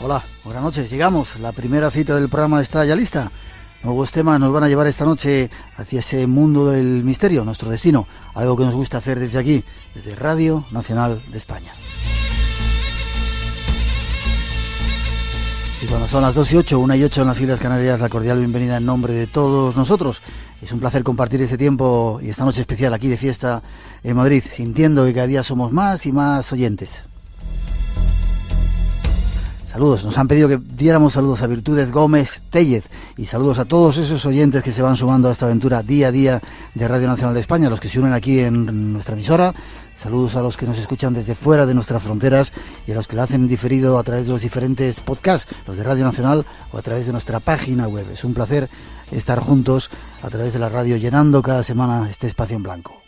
Hola, buenas noches. Llegamos, la primera cita del programa está ya lista. Nuevos temas nos van a llevar esta noche hacia ese mundo del misterio, nuestro destino, algo que nos gusta hacer desde aquí, desde Radio Nacional de España. Y cuando son las 2:08, 1:08 en las Islas Canarias, la cordial bienvenida en nombre de todos nosotros. Es un placer compartir este tiempo y esta noche especial aquí de fiesta en Madrid, sintiendo que cada día somos más y más oyentes. Saludos, nos han pedido que diéramos saludos a Virtudes Gómez Tellez y saludos a todos esos oyentes que se van sumando a esta aventura día a día de Radio Nacional de España, los que se unen aquí en nuestra emisora. Saludos a los que nos escuchan desde fuera de nuestras fronteras y a los que lo hacen en diferido a través de los diferentes podcasts, los de Radio Nacional o a través de nuestra página web. Es un placer estar juntos a través de la radio llenando cada semana este espacio en blanco.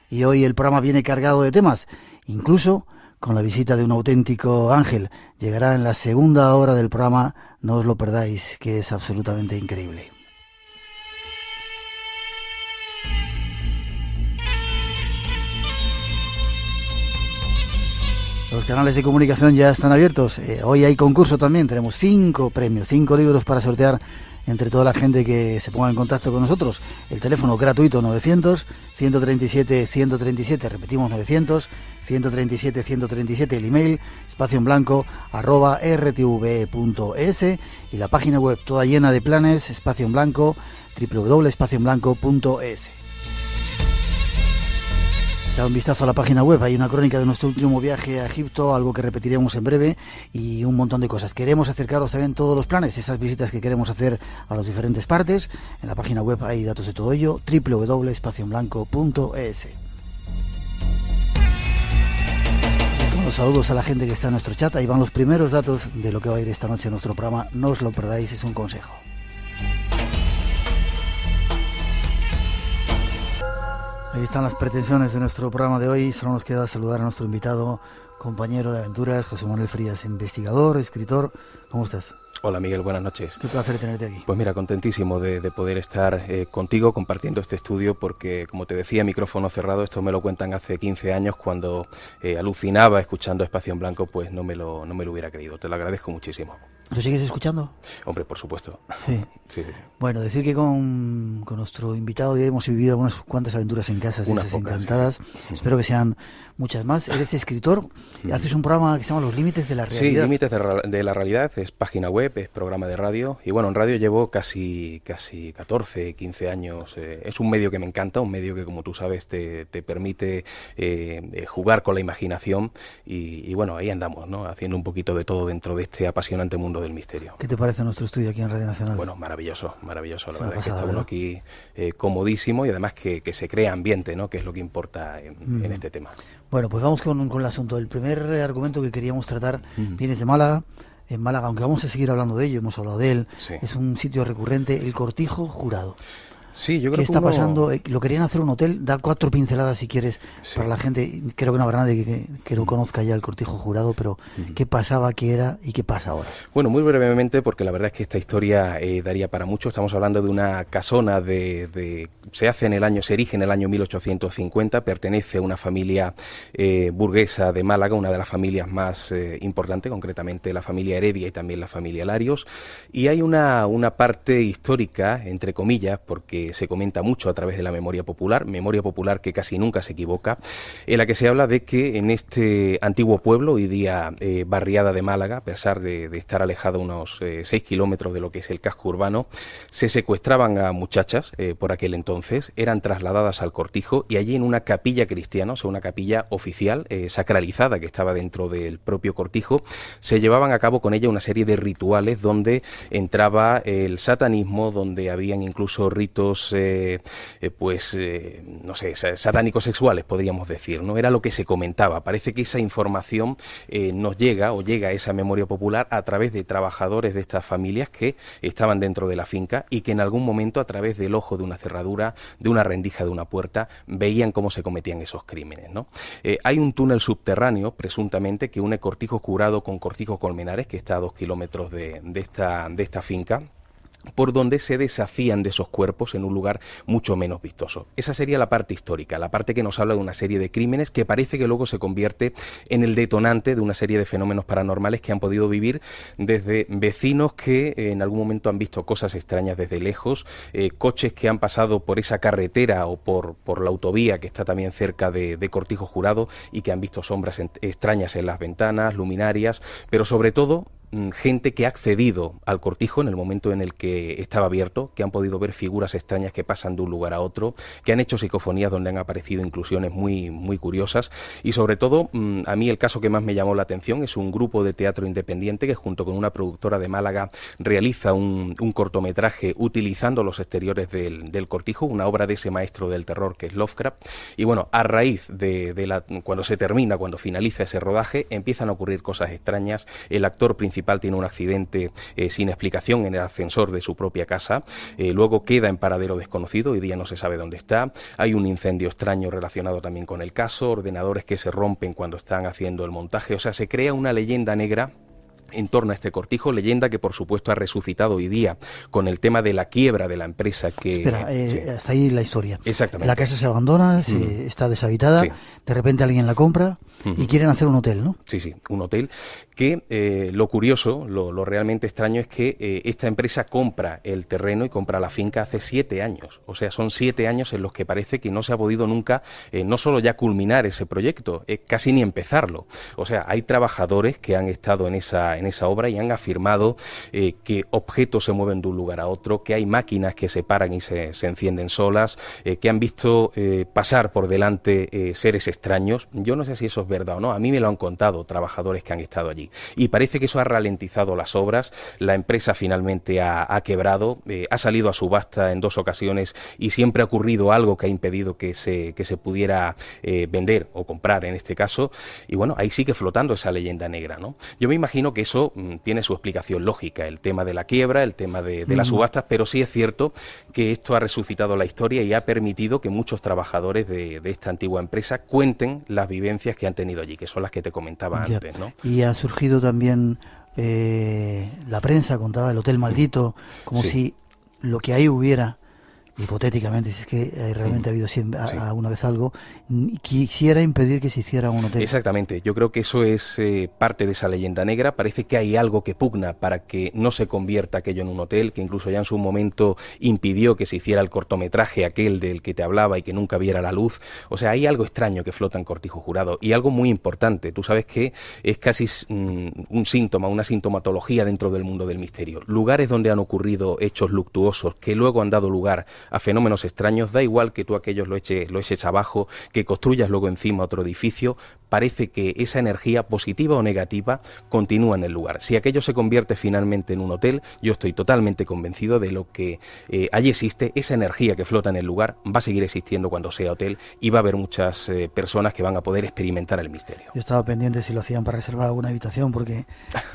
Y hoy el programa viene cargado de temas, incluso con la visita de un auténtico ángel. Llegará en la segunda hora del programa, no os lo perdáis, que es absolutamente increíble. Los canales de comunicación ya están abiertos. Hoy hay concurso también, tenemos 5 premios, 5 libros para sortear entre toda la gente que se ponga en contacto con nosotros. El teléfono gratuito 900-137-137, repetimos 900-137-137, el email espacioenblanco@rtve.es y la página web toda llena de planes, espacio en blanco, www.espacioenblanco.es. Echad un vistazo a la página web, hay una crónica de nuestro último viaje a Egipto, algo que repetiremos en breve y un montón de cosas. Queremos acercaros también todos los planes, esas visitas que queremos hacer a las diferentes partes. En la página web hay datos de todo ello, www.espacioenblanco.es. Con los saludos a la gente que está en nuestro chat, ahí van los primeros datos de lo que va a ir esta noche en nuestro programa. No os lo perdáis, es un consejo. Ahí están las pretensiones de nuestro programa de hoy. Solo nos queda saludar a nuestro invitado, compañero de aventuras, José Manuel Frías, investigador, escritor. ¿Cómo estás? Hola Miguel, buenas noches. Qué placer tenerte aquí. Pues mira, contentísimo de poder estar contigo compartiendo este estudio porque, como te decía, micrófono cerrado, esto me lo cuentan hace 15 años cuando alucinaba escuchando Espacio en Blanco, pues no me lo hubiera creído. Te lo agradezco muchísimo. ¿Lo sigues escuchando? Hombre, por supuesto. Sí. Sí. Bueno, decir que con nuestro invitado ya hemos vivido algunas cuantas aventuras en casa, esas encantadas. Sí. Espero que sean muchas más. Eres escritor, haces un programa que se llama Los Límites de la Realidad. Sí, Límites de la Realidad, es página web, es programa de radio. Y bueno, en radio llevo casi 14, 15 años. Es un medio que me encanta, un medio que, como tú sabes, te permite jugar con la imaginación. Y bueno, ahí andamos, ¿no? Haciendo un poquito de todo dentro de este apasionante mundo del misterio. ¿Qué te parece nuestro estudio aquí en Radio Nacional? Bueno, maravilloso. La verdad es que está uno aquí comodísimo y además que se crea ambiente, ¿no? Que es lo que importa en este tema. Bueno, pues vamos con el asunto. El primer argumento que queríamos tratar viene de Málaga. En Málaga, aunque vamos a seguir hablando de ello, hemos hablado de él, sí. Es un sitio recurrente, el Cortijo Jurado. Sí, yo creo ¿Qué está pasando? Lo querían hacer un hotel, da 4 pinceladas si quieres, sí. Para la gente. Creo que no habrá nadie que no conozca ya el Cortijo Jurado, pero ¿qué pasaba, qué era y qué pasa ahora? Bueno, muy brevemente, porque la verdad es que esta historia daría para mucho. Estamos hablando de una casona se erige en el año 1850, pertenece a una familia burguesa de Málaga, una de las familias más importantes, concretamente la familia Heredia y también la familia Larios, y hay una parte histórica, entre comillas, porque se comenta mucho a través de la memoria popular que casi nunca se equivoca, en la que se habla de que en este antiguo pueblo, hoy día barriada de Málaga, a pesar de estar alejado unos 6 kilómetros de lo que es el casco urbano, se secuestraban a muchachas por aquel entonces, eran trasladadas al Cortijo y allí en una capilla cristiana, o sea, una capilla oficial, sacralizada, que estaba dentro del propio Cortijo, se llevaban a cabo con ella una serie de rituales donde entraba el satanismo, donde habían incluso ritos no sé, satánicos sexuales, podríamos decir, ¿no? Era lo que se comentaba. Parece que esa información nos llega a esa memoria popular a través de trabajadores de estas familias que estaban dentro de la finca y que en algún momento, a través del ojo de una cerradura, de una rendija de una puerta, veían cómo se cometían esos crímenes, ¿no? Hay un túnel subterráneo, presuntamente, que une Cortijo Jurado con Cortijo Colmenares, que está a 2 kilómetros de esta finca. por donde se deshacían de esos cuerpos en un lugar mucho menos vistoso. Esa sería la parte histórica, la parte que nos habla de una serie de crímenes que parece que luego se convierte en el detonante de una serie de fenómenos paranormales que han podido vivir desde vecinos que en algún momento han visto cosas extrañas desde lejos, coches que han pasado por esa carretera o por la autovía que está también cerca de Cortijo Jurado y que han visto sombras extrañas en las ventanas, luminarias, pero sobre todo gente que ha accedido al cortijo en el momento en el que estaba abierto, que han podido ver figuras extrañas que pasan de un lugar a otro, que han hecho psicofonías donde han aparecido inclusiones muy, muy curiosas y sobre todo a mí el caso que más me llamó la atención es un grupo de teatro independiente que junto con una productora de Málaga realiza un cortometraje utilizando los exteriores del cortijo, una obra de ese maestro del terror que es Lovecraft y bueno, a raíz cuando finaliza ese rodaje empiezan a ocurrir cosas extrañas, el actor principal tiene un accidente sin explicación en el ascensor de su propia casa, luego queda en paradero desconocido, hoy día no se sabe dónde está, hay un incendio extraño relacionado también con el caso, ordenadores que se rompen cuando están haciendo el montaje, o sea, se crea una leyenda negra en torno a este cortijo, leyenda que por supuesto ha resucitado hoy día con el tema de la quiebra de la empresa que... Espera, sí. Hasta ahí la historia. Exactamente. La casa se abandona, está deshabitada, sí. De repente alguien la compra y quieren hacer un hotel, ¿no? Sí, sí, un hotel que lo curioso, lo realmente extraño es que esta empresa compra el terreno y compra la finca hace 7 años, o sea, son 7 años en los que parece que no se ha podido nunca, no solo ya culminar ese proyecto, casi ni empezarlo, o sea, hay trabajadores que han estado en esa obra y han afirmado que objetos se mueven de un lugar a otro, que hay máquinas que se paran y se encienden solas, que han visto pasar por delante seres extraños. Yo no sé si eso es verdad o no, a mí me lo han contado trabajadores que han estado allí y parece que eso ha ralentizado las obras, la empresa finalmente ha quebrado, ha salido a subasta en 2 ocasiones y siempre ha ocurrido algo que ha impedido que se pudiera vender o comprar en este caso y bueno, ahí sigue flotando esa leyenda negra, ¿no? Yo me imagino que eso tiene su explicación lógica, el tema de la quiebra, el tema de las subastas, pero sí es cierto que esto ha resucitado la historia y ha permitido que muchos trabajadores de esta antigua empresa cuenten las vivencias que han tenido allí, que son las que te comentaba antes, ¿no? Y ha surgido también la prensa, contaba el Hotel Maldito, como si lo que ahí hubiera, hipotéticamente, si es que realmente ha habido siempre alguna vez algo, quisiera impedir que se hiciera un hotel. Exactamente, yo creo que eso es parte de esa leyenda negra, parece que hay algo que pugna para que no se convierta aquello en un hotel, que incluso ya en su momento impidió que se hiciera el cortometraje aquel del que te hablaba y que nunca viera la luz, o sea, hay algo extraño que flota en Cortijo Jurado y algo muy importante, tú sabes que es casi un síntoma, una sintomatología dentro del mundo del misterio, lugares donde han ocurrido hechos luctuosos que luego han dado lugar a fenómenos extraños, da igual que tú aquellos lo eches abajo, que construyas luego encima otro edificio, parece que esa energía positiva o negativa continúa en el lugar. Si aquello se convierte finalmente en un hotel, yo estoy totalmente convencido de lo que allí existe, esa energía que flota en el lugar va a seguir existiendo cuando sea hotel y va a haber muchas personas que van a poder experimentar el misterio. Yo estaba pendiente si lo hacían para reservar alguna habitación porque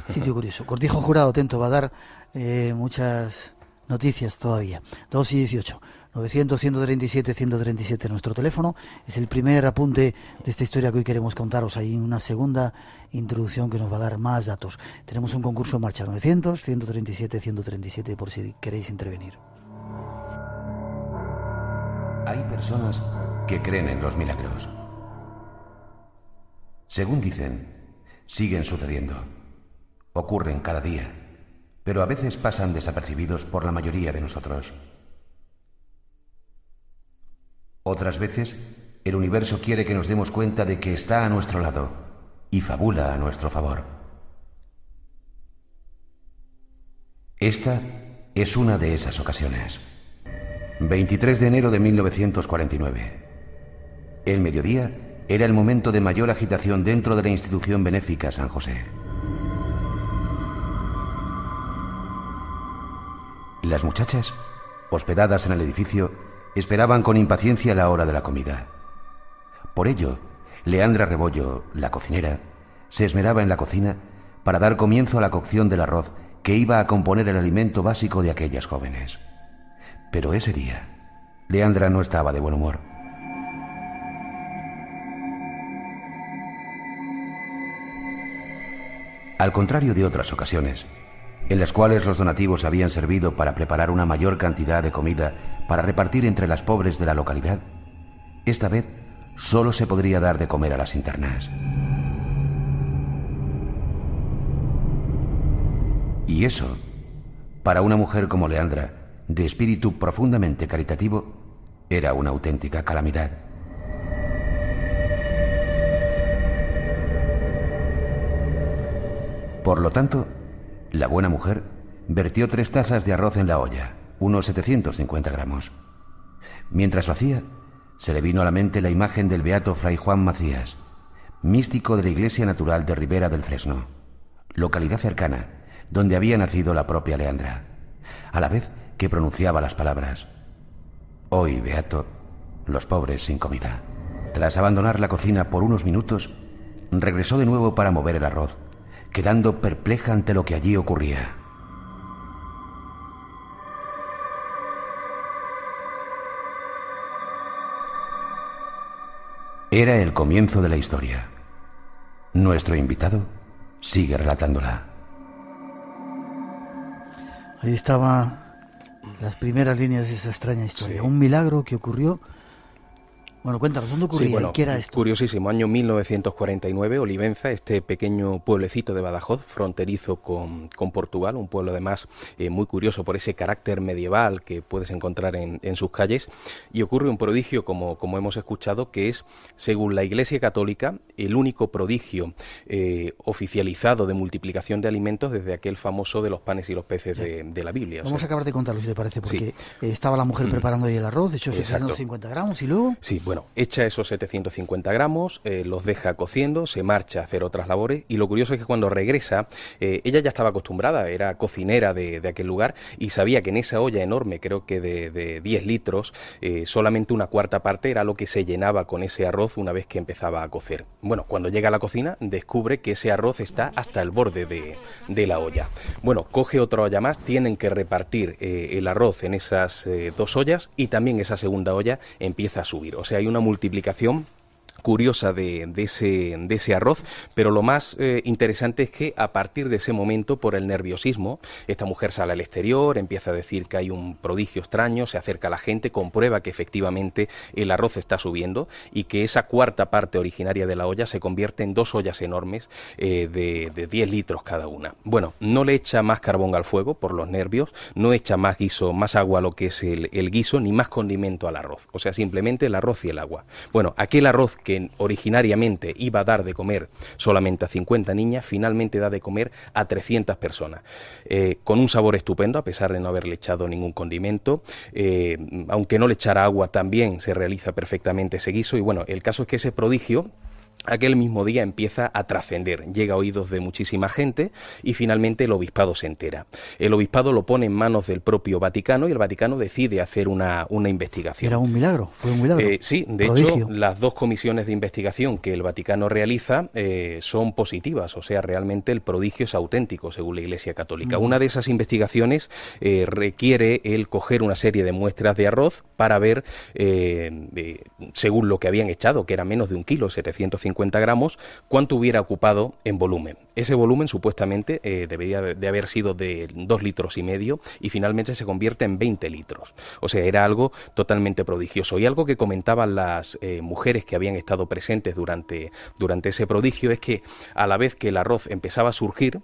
sitio curioso. Cortijo Jurado, atento, va a dar muchas noticias todavía. 2 y 18. 900-137-137 nuestro teléfono. Es el primer apunte de esta historia que hoy queremos contaros. Hay una segunda introducción que nos va a dar más datos. Tenemos un concurso en marcha, 900-137-137 por si queréis intervenir. Hay personas que creen en los milagros. Según dicen, siguen sucediendo. Ocurren cada día, pero a veces pasan desapercibidos por la mayoría de nosotros. Otras veces, el universo quiere que nos demos cuenta de que está a nuestro lado y fabula a nuestro favor. Esta es una de esas ocasiones. 23 de enero de 1949. El mediodía era el momento de mayor agitación dentro de la institución benéfica San José. Las muchachas, hospedadas en el edificio, esperaban con impaciencia la hora de la comida. Por ello, Leandra Rebollo, la cocinera, se esmeraba en la cocina para dar comienzo a la cocción del arroz que iba a componer el alimento básico de aquellas jóvenes. Pero ese día, Leandra no estaba de buen humor. Al contrario de otras ocasiones, en las cuales los donativos habían servido para preparar una mayor cantidad de comida para repartir entre las pobres de la localidad, esta vez solo se podría dar de comer a las internas. Y eso, para una mujer como Leandra, de espíritu profundamente caritativo, era una auténtica calamidad. Por lo tanto, la buena mujer vertió 3 tazas de arroz en la olla, unos 750 gramos. Mientras lo hacía, se le vino a la mente la imagen del beato Fray Juan Macías, místico de la Iglesia Natural de Ribera del Fresno, localidad cercana, donde había nacido la propia Leandra, a la vez que pronunciaba las palabras: «Hoy, beato, los pobres sin comida». Tras abandonar la cocina por unos minutos, regresó de nuevo para mover el arroz, quedando perpleja ante lo que allí ocurría. Era el comienzo de la historia. Nuestro invitado sigue relatándola. Ahí estaban las primeras líneas de esa extraña historia. Sí. Un milagro que ocurrió. Bueno, cuéntanos, ¿dónde ocurría? Sí, bueno, ¿Y qué era esto? Curiosísimo, año 1949, Olivenza, este pequeño pueblecito de Badajoz, fronterizo con Portugal, un pueblo además muy curioso por ese carácter medieval que puedes encontrar en sus calles, y ocurre un prodigio, como hemos escuchado, que es, según la Iglesia Católica, el único prodigio oficializado de multiplicación de alimentos desde aquel famoso de los panes y los peces de la Biblia. Vamos a acabar de contarlo, si te parece, porque sí. Estaba la mujer preparando ahí el arroz, de hecho, 750 gramos, y luego... Sí, bueno, echa esos 750 gramos, los deja cociendo, se marcha a hacer otras labores, y lo curioso es que cuando regresa, ella ya estaba acostumbrada, era cocinera de aquel lugar, y sabía que en esa olla enorme, creo que de 10 litros, solamente una cuarta parte era lo que se llenaba con ese arroz una vez que empezaba a cocer. Bueno, cuando llega a la cocina, descubre que ese arroz está hasta el borde de la olla. Bueno, coge otra olla más, tienen que repartir el arroz en esas 2 ollas, y también esa segunda olla empieza a subir. O sea, hay una multiplicación curiosa de ese arroz, pero lo más interesante es que a partir de ese momento, por el nerviosismo, esta mujer sale al exterior, empieza a decir que hay un prodigio extraño, se acerca a la gente, comprueba que efectivamente el arroz está subiendo y que esa cuarta parte originaria de la olla se convierte en 2 ollas enormes de 10 litros cada una. Bueno, no le echa más carbón al fuego por los nervios, no echa más guiso, más agua a lo que es el guiso, ni más condimento al arroz, o sea, simplemente el arroz y el agua. Bueno, aquel arroz que originariamente iba a dar de comer solamente a 50 niñas, finalmente da de comer a 300 personas, con un sabor estupendo, a pesar de no haberle echado ningún condimento, aunque no le echara agua, también se realiza perfectamente ese guiso, y bueno, el caso es que ese prodigio aquel mismo día empieza a trascender, llega a oídos de muchísima gente y finalmente el obispado se entera. El obispado lo pone en manos del propio Vaticano y el Vaticano decide hacer una investigación. Era un milagro, fue un milagro. Sí, de hecho, las 2 comisiones de investigación que el Vaticano realiza son positivas, o sea, realmente el prodigio es auténtico, según la Iglesia Católica. Una de esas investigaciones requiere el coger una serie de muestras de arroz para ver, según lo que habían echado, que era menos de 1 kilo, 750 gramos, cuánto hubiera ocupado en volumen. Ese volumen supuestamente debería de haber sido de 2,5 litros y finalmente se convierte en 20 litros. O sea, era algo totalmente prodigioso. Y algo que comentaban las mujeres que habían estado presentes durante ese prodigio es que a la vez que el arroz empezaba a surgir,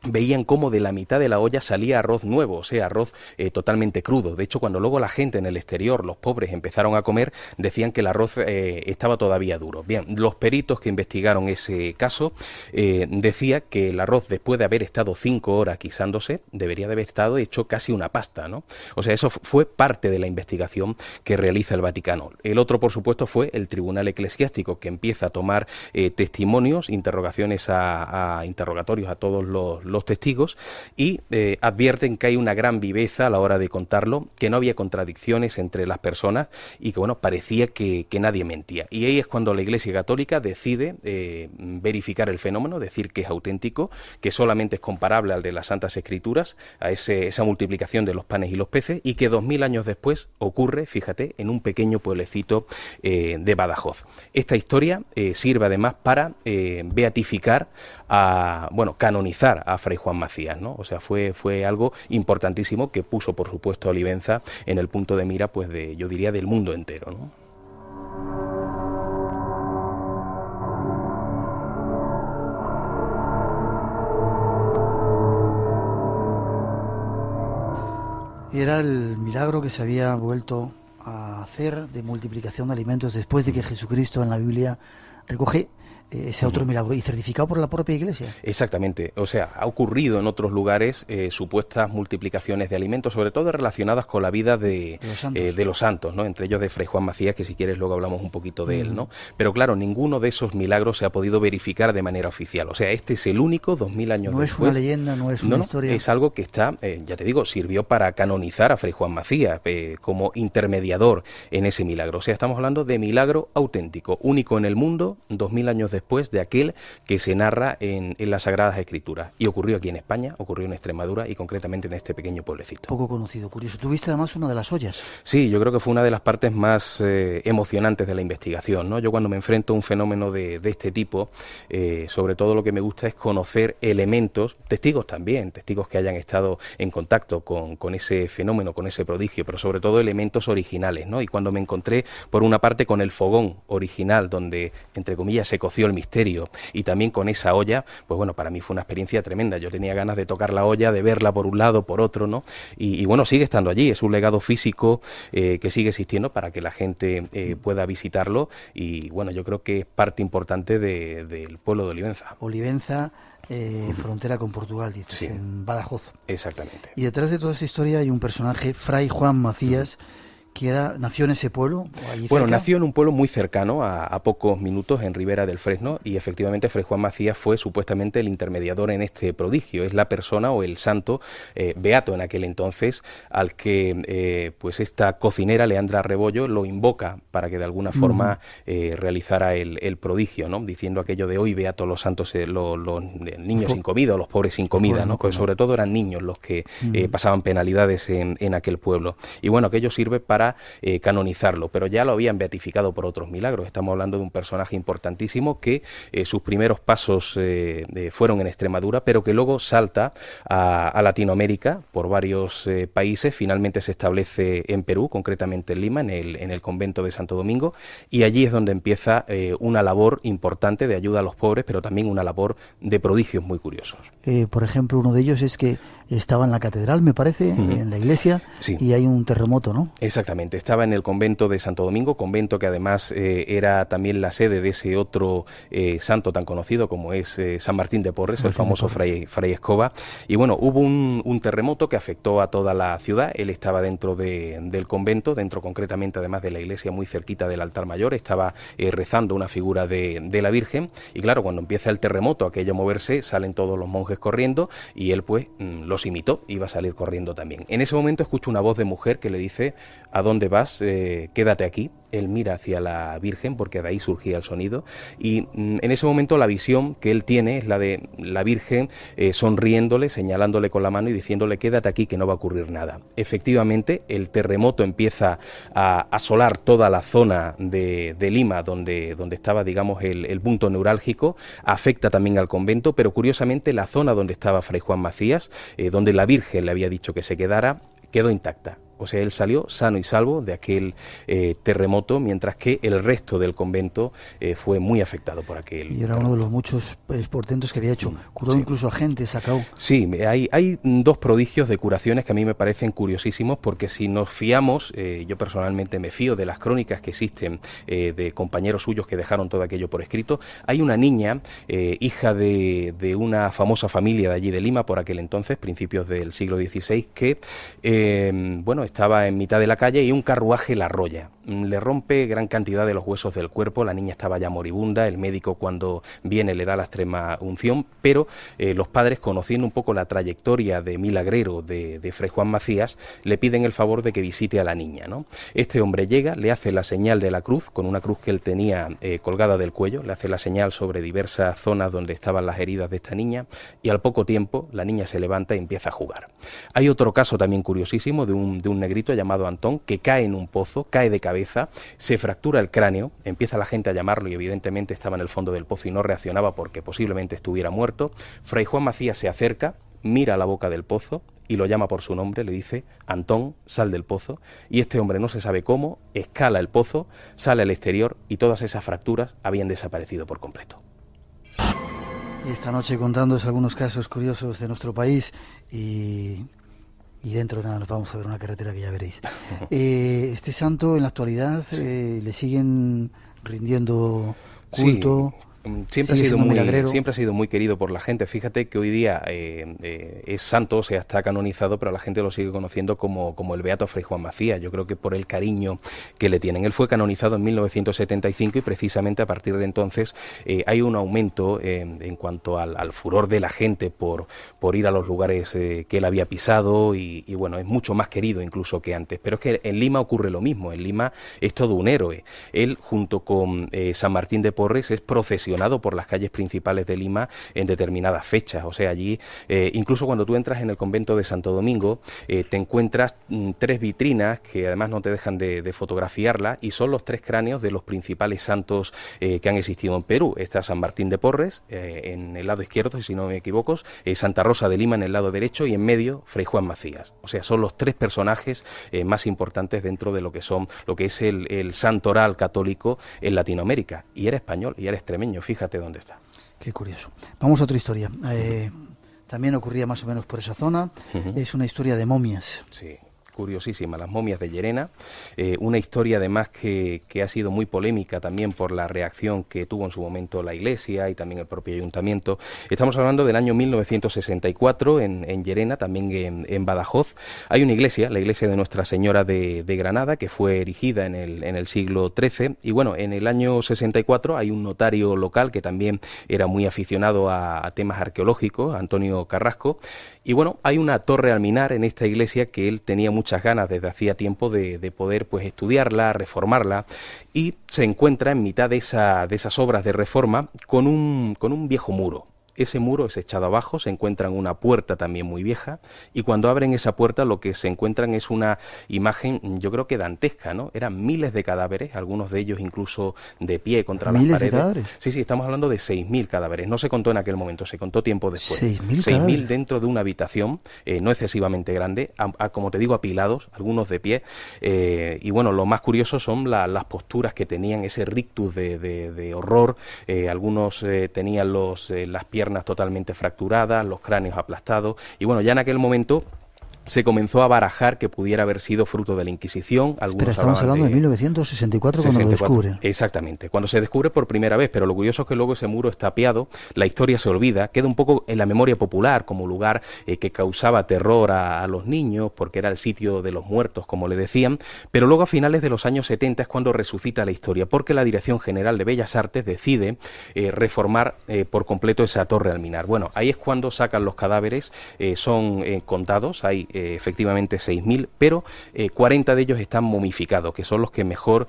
veían cómo de la mitad de la olla salía arroz nuevo, o sea, arroz totalmente crudo. De hecho, cuando luego la gente en el exterior, los pobres, empezaron a comer, decían que el arroz estaba todavía duro. Bien, los peritos que investigaron ese caso decía que el arroz, después de haber estado 5 horas guisándose, debería de haber estado hecho casi una pasta, ¿no? O sea, eso fue parte de la investigación que realiza el Vaticano. El otro, por supuesto, fue el Tribunal Eclesiástico, que empieza a tomar testimonios, interrogatorios a todos los testigos y advierten que hay una gran viveza a la hora de contarlo, que no había contradicciones entre las personas y que, bueno, parecía que nadie mentía. Y ahí es cuando la Iglesia Católica decide verificar el fenómeno, decir que es auténtico, que solamente es comparable al de las Santas Escrituras, a esa multiplicación de los panes y los peces, y que 2000 años después ocurre, fíjate, en un pequeño pueblecito de Badajoz. Esta historia sirve además para beatificar, canonizar a Fray Juan Macías, ¿no? O sea, fue algo importantísimo que puso, por supuesto, a Olivenza en el punto de mira, pues yo diría, del mundo entero, ¿no? Era el milagro que se había vuelto a hacer de multiplicación de alimentos después de que Jesucristo en la Biblia recoge ese otro milagro y certificado por la propia Iglesia. Exactamente, o sea, ha ocurrido en otros lugares supuestas multiplicaciones de alimentos, sobre todo relacionadas con la vida de los santos, ¿no? Entre ellos de Fray Juan Macías, que si quieres luego hablamos un poquito de él, ¿no? Pero claro, ninguno de esos milagros se ha podido verificar de manera oficial, o sea, este es el único 2000 años después. No es una leyenda, no es una historia. Es algo que está, ya te digo, sirvió para canonizar a Fray Juan Macías como intermediador en ese milagro, o sea, estamos hablando de milagro auténtico, único en el mundo, 2000 años después de aquel que se narra en las Sagradas Escrituras. Y ocurrió aquí en España, ocurrió en Extremadura y concretamente en este pequeño pueblecito. Poco conocido, curioso. ¿Tuviste además una de las ollas? Sí, yo creo que fue una de las partes más emocionantes de la investigación, ¿no? Yo cuando me enfrento a un fenómeno de este tipo, sobre todo lo que me gusta es conocer elementos, testigos también, testigos que hayan estado en contacto con ese fenómeno, con ese prodigio, pero sobre todo elementos originales, ¿no? Y cuando me encontré, por una parte, con el fogón original, donde, entre comillas, se coció el misterio, y también con esa olla, pues bueno, para mí fue una experiencia tremenda. Yo tenía ganas de tocar la olla, de verla por un lado, por otro, ¿no? Y bueno, sigue estando allí, es un legado físico que sigue existiendo para que la gente pueda visitarlo y bueno, yo creo que es parte importante del pueblo de Olivenza. Olivenza, frontera con Portugal, dices, sí, en Badajoz. Exactamente. Y detrás de toda esta historia hay un personaje, Fray Juan Macías, que nació en ese pueblo. Bueno, nació en un pueblo muy cercano, a pocos minutos, en Ribera del Fresno, y efectivamente Fray Juan Macías fue supuestamente el intermediador en este prodigio. Es la persona o el santo beato en aquel entonces al que pues esta cocinera, Leandra Rebollo, lo invoca para que de alguna forma realizara el prodigio, ¿no? Diciendo aquello de hoy beato los santos, los niños sin comida o los pobres sin comida, ¿no? Pues sobre todo eran niños los que pasaban penalidades en aquel pueblo. Y bueno, aquello sirve para canonizarlo, pero ya lo habían beatificado por otros milagros. Estamos hablando de un personaje importantísimo que sus primeros pasos fueron en Extremadura, pero que luego salta a Latinoamérica por varios países, finalmente se establece en Perú, concretamente en Lima, en el convento de Santo Domingo, y allí es donde empieza una labor importante de ayuda a los pobres, pero también una labor de prodigios muy curiosos. Por ejemplo, uno de ellos es que estaba en la catedral, me parece, en la iglesia, sí, y hay un terremoto, ¿no? Exactamente, estaba en el convento de Santo Domingo, convento que además era también la sede de ese otro santo tan conocido como es San Martín de Porres, el famoso Fray Escoba, y bueno, hubo un terremoto que afectó a toda la ciudad. Él estaba dentro del convento, dentro concretamente además de la iglesia, muy cerquita del altar mayor, estaba rezando una figura de la Virgen, y claro, cuando empieza el terremoto, aquello a moverse, salen todos los monjes corriendo, y él pues los imitó, iba a salir corriendo también. En ese momento escucha una voz de mujer que le dice: ¿a dónde vas? Quédate aquí. Él mira hacia la Virgen porque de ahí surgía el sonido y en ese momento la visión que él tiene es la de la Virgen sonriéndole, señalándole con la mano y diciéndole: quédate aquí que no va a ocurrir nada. Efectivamente, el terremoto empieza a asolar toda la zona de Lima donde estaba, digamos, el punto neurálgico, afecta también al convento, pero curiosamente la zona donde estaba Fray Juan Macías, donde la Virgen le había dicho que se quedara, quedó intacta. O sea, él salió sano y salvo de aquel terremoto, mientras que el resto del convento fue muy afectado por aquel Y era uno de los muchos portentos que había hecho. Curó incluso a gente, sacó. Sí, hay dos prodigios de curaciones que a mí me parecen curiosísimos, porque si nos fiamos, yo personalmente me fío de las crónicas que existen de compañeros suyos que dejaron todo aquello por escrito. Hay una niña, hija de una famosa familia de allí de Lima, por aquel entonces, principios del siglo XVI, que, bueno, estaba en mitad de la calle y un carruaje la arrolla. Le rompe gran cantidad de los huesos del cuerpo, la niña estaba ya moribunda, el médico cuando viene le da la extrema unción, pero los padres, conociendo un poco la trayectoria de milagrero de Fray Juan Macías, le piden el favor de que visite a la niña, ¿no? Este hombre llega, le hace la señal de la cruz, con una cruz que él tenía colgada del cuello, le hace la señal sobre diversas zonas donde estaban las heridas de esta niña, y al poco tiempo la niña se levanta y empieza a jugar. Hay otro caso también curiosísimo de un negrito llamado Antón, que cae en un pozo, cae de cabeza cabeza, se fractura el cráneo, empieza la gente a llamarlo y evidentemente estaba en el fondo del pozo y no reaccionaba porque posiblemente estuviera muerto. Fray Juan Macías se acerca, mira a la boca del pozo y lo llama por su nombre, le dice: Antón, sal del pozo, y este hombre no se sabe cómo, escala el pozo, sale al exterior y todas esas fracturas habían desaparecido por completo. Esta noche contándoos algunos casos curiosos de nuestro país y dentro de nada nos vamos a ver una carretera que ya veréis. Este santo en la actualidad le siguen rindiendo culto. Sí. Siempre ha sido muy querido por la gente. Fíjate que hoy día es santo, o sea, está canonizado, pero la gente lo sigue conociendo como el Beato Fray Juan Macías. Yo creo que por el cariño que le tienen. Él fue canonizado en 1975 y precisamente a partir de entonces hay un aumento en cuanto al furor de la gente por ir a los lugares que él había pisado y bueno, es mucho más querido incluso que antes. Pero es que en Lima ocurre lo mismo. En Lima es todo un héroe. Él, junto con San Martín de Porres, es procesionado por las calles principales de Lima en determinadas fechas. O sea, allí, incluso cuando tú entras en el convento de Santo Domingo, te encuentras 3 vitrinas que además no te dejan de fotografiarlas, y son los 3 cráneos de los principales santos que han existido en Perú. Está San Martín de Porres en el lado izquierdo, si no me equivoco, Santa Rosa de Lima en el lado derecho y en medio Fray Juan Macías. O sea, son los 3 personajes más importantes dentro de lo que es el santoral católico en Latinoamérica. Y era español y era extremeño. Fíjate dónde está. Qué curioso. Vamos a otra historia. También ocurría más o menos por esa zona. Es una historia de momias. Sí. Curiosísima, las momias de Llerena, una historia además que ha sido muy polémica también por la reacción que tuvo en su momento la Iglesia y también el propio Ayuntamiento. Estamos hablando del año 1964 en Llerena, también en Badajoz. Hay una iglesia, la iglesia de Nuestra Señora de Granada, que fue erigida en el siglo XIII, y bueno, en el año 64 hay un notario local que también era muy aficionado a temas arqueológicos, Antonio Carrasco, y bueno, hay una torre alminar en esta iglesia que él tenía muchas ganas desde hacía tiempo de poder pues estudiarla, reformarla, y se encuentra en mitad de esas obras de reforma con un viejo muro. Ese muro es echado abajo, se encuentran una puerta también muy vieja, y cuando abren esa puerta lo que se encuentran es una imagen, yo creo que dantesca, ¿no? Eran miles de cadáveres, algunos de ellos incluso de pie contra las paredes. ¿Miles de cadáveres? Sí, estamos hablando de 6.000 cadáveres. No se contó en aquel momento, se contó tiempo después. 6.000 dentro de una habitación, no excesivamente grande, como te digo, apilados, algunos de pie. Y bueno, lo más curioso son las posturas que tenían, ese rictus de horror. Algunos tenían las piernas totalmente fracturadas, los cráneos aplastados, y bueno, ya en aquel momento se comenzó a barajar que pudiera haber sido fruto de la Inquisición. Pero estamos hablando de 1964 cuando lo descubren. Exactamente, cuando se descubre por primera vez, pero lo curioso es que luego ese muro está tapiado, la historia se olvida, queda un poco en la memoria popular como lugar que causaba terror a los niños, porque era el sitio de los muertos, como le decían, pero luego a finales de los años 70 es cuando resucita la historia, porque la Dirección General de Bellas Artes decide reformar por completo esa torre alminar. Bueno, ahí es cuando sacan los cadáveres, son contados, hay efectivamente 6.000, pero 40 de ellos están momificados, que son los que mejor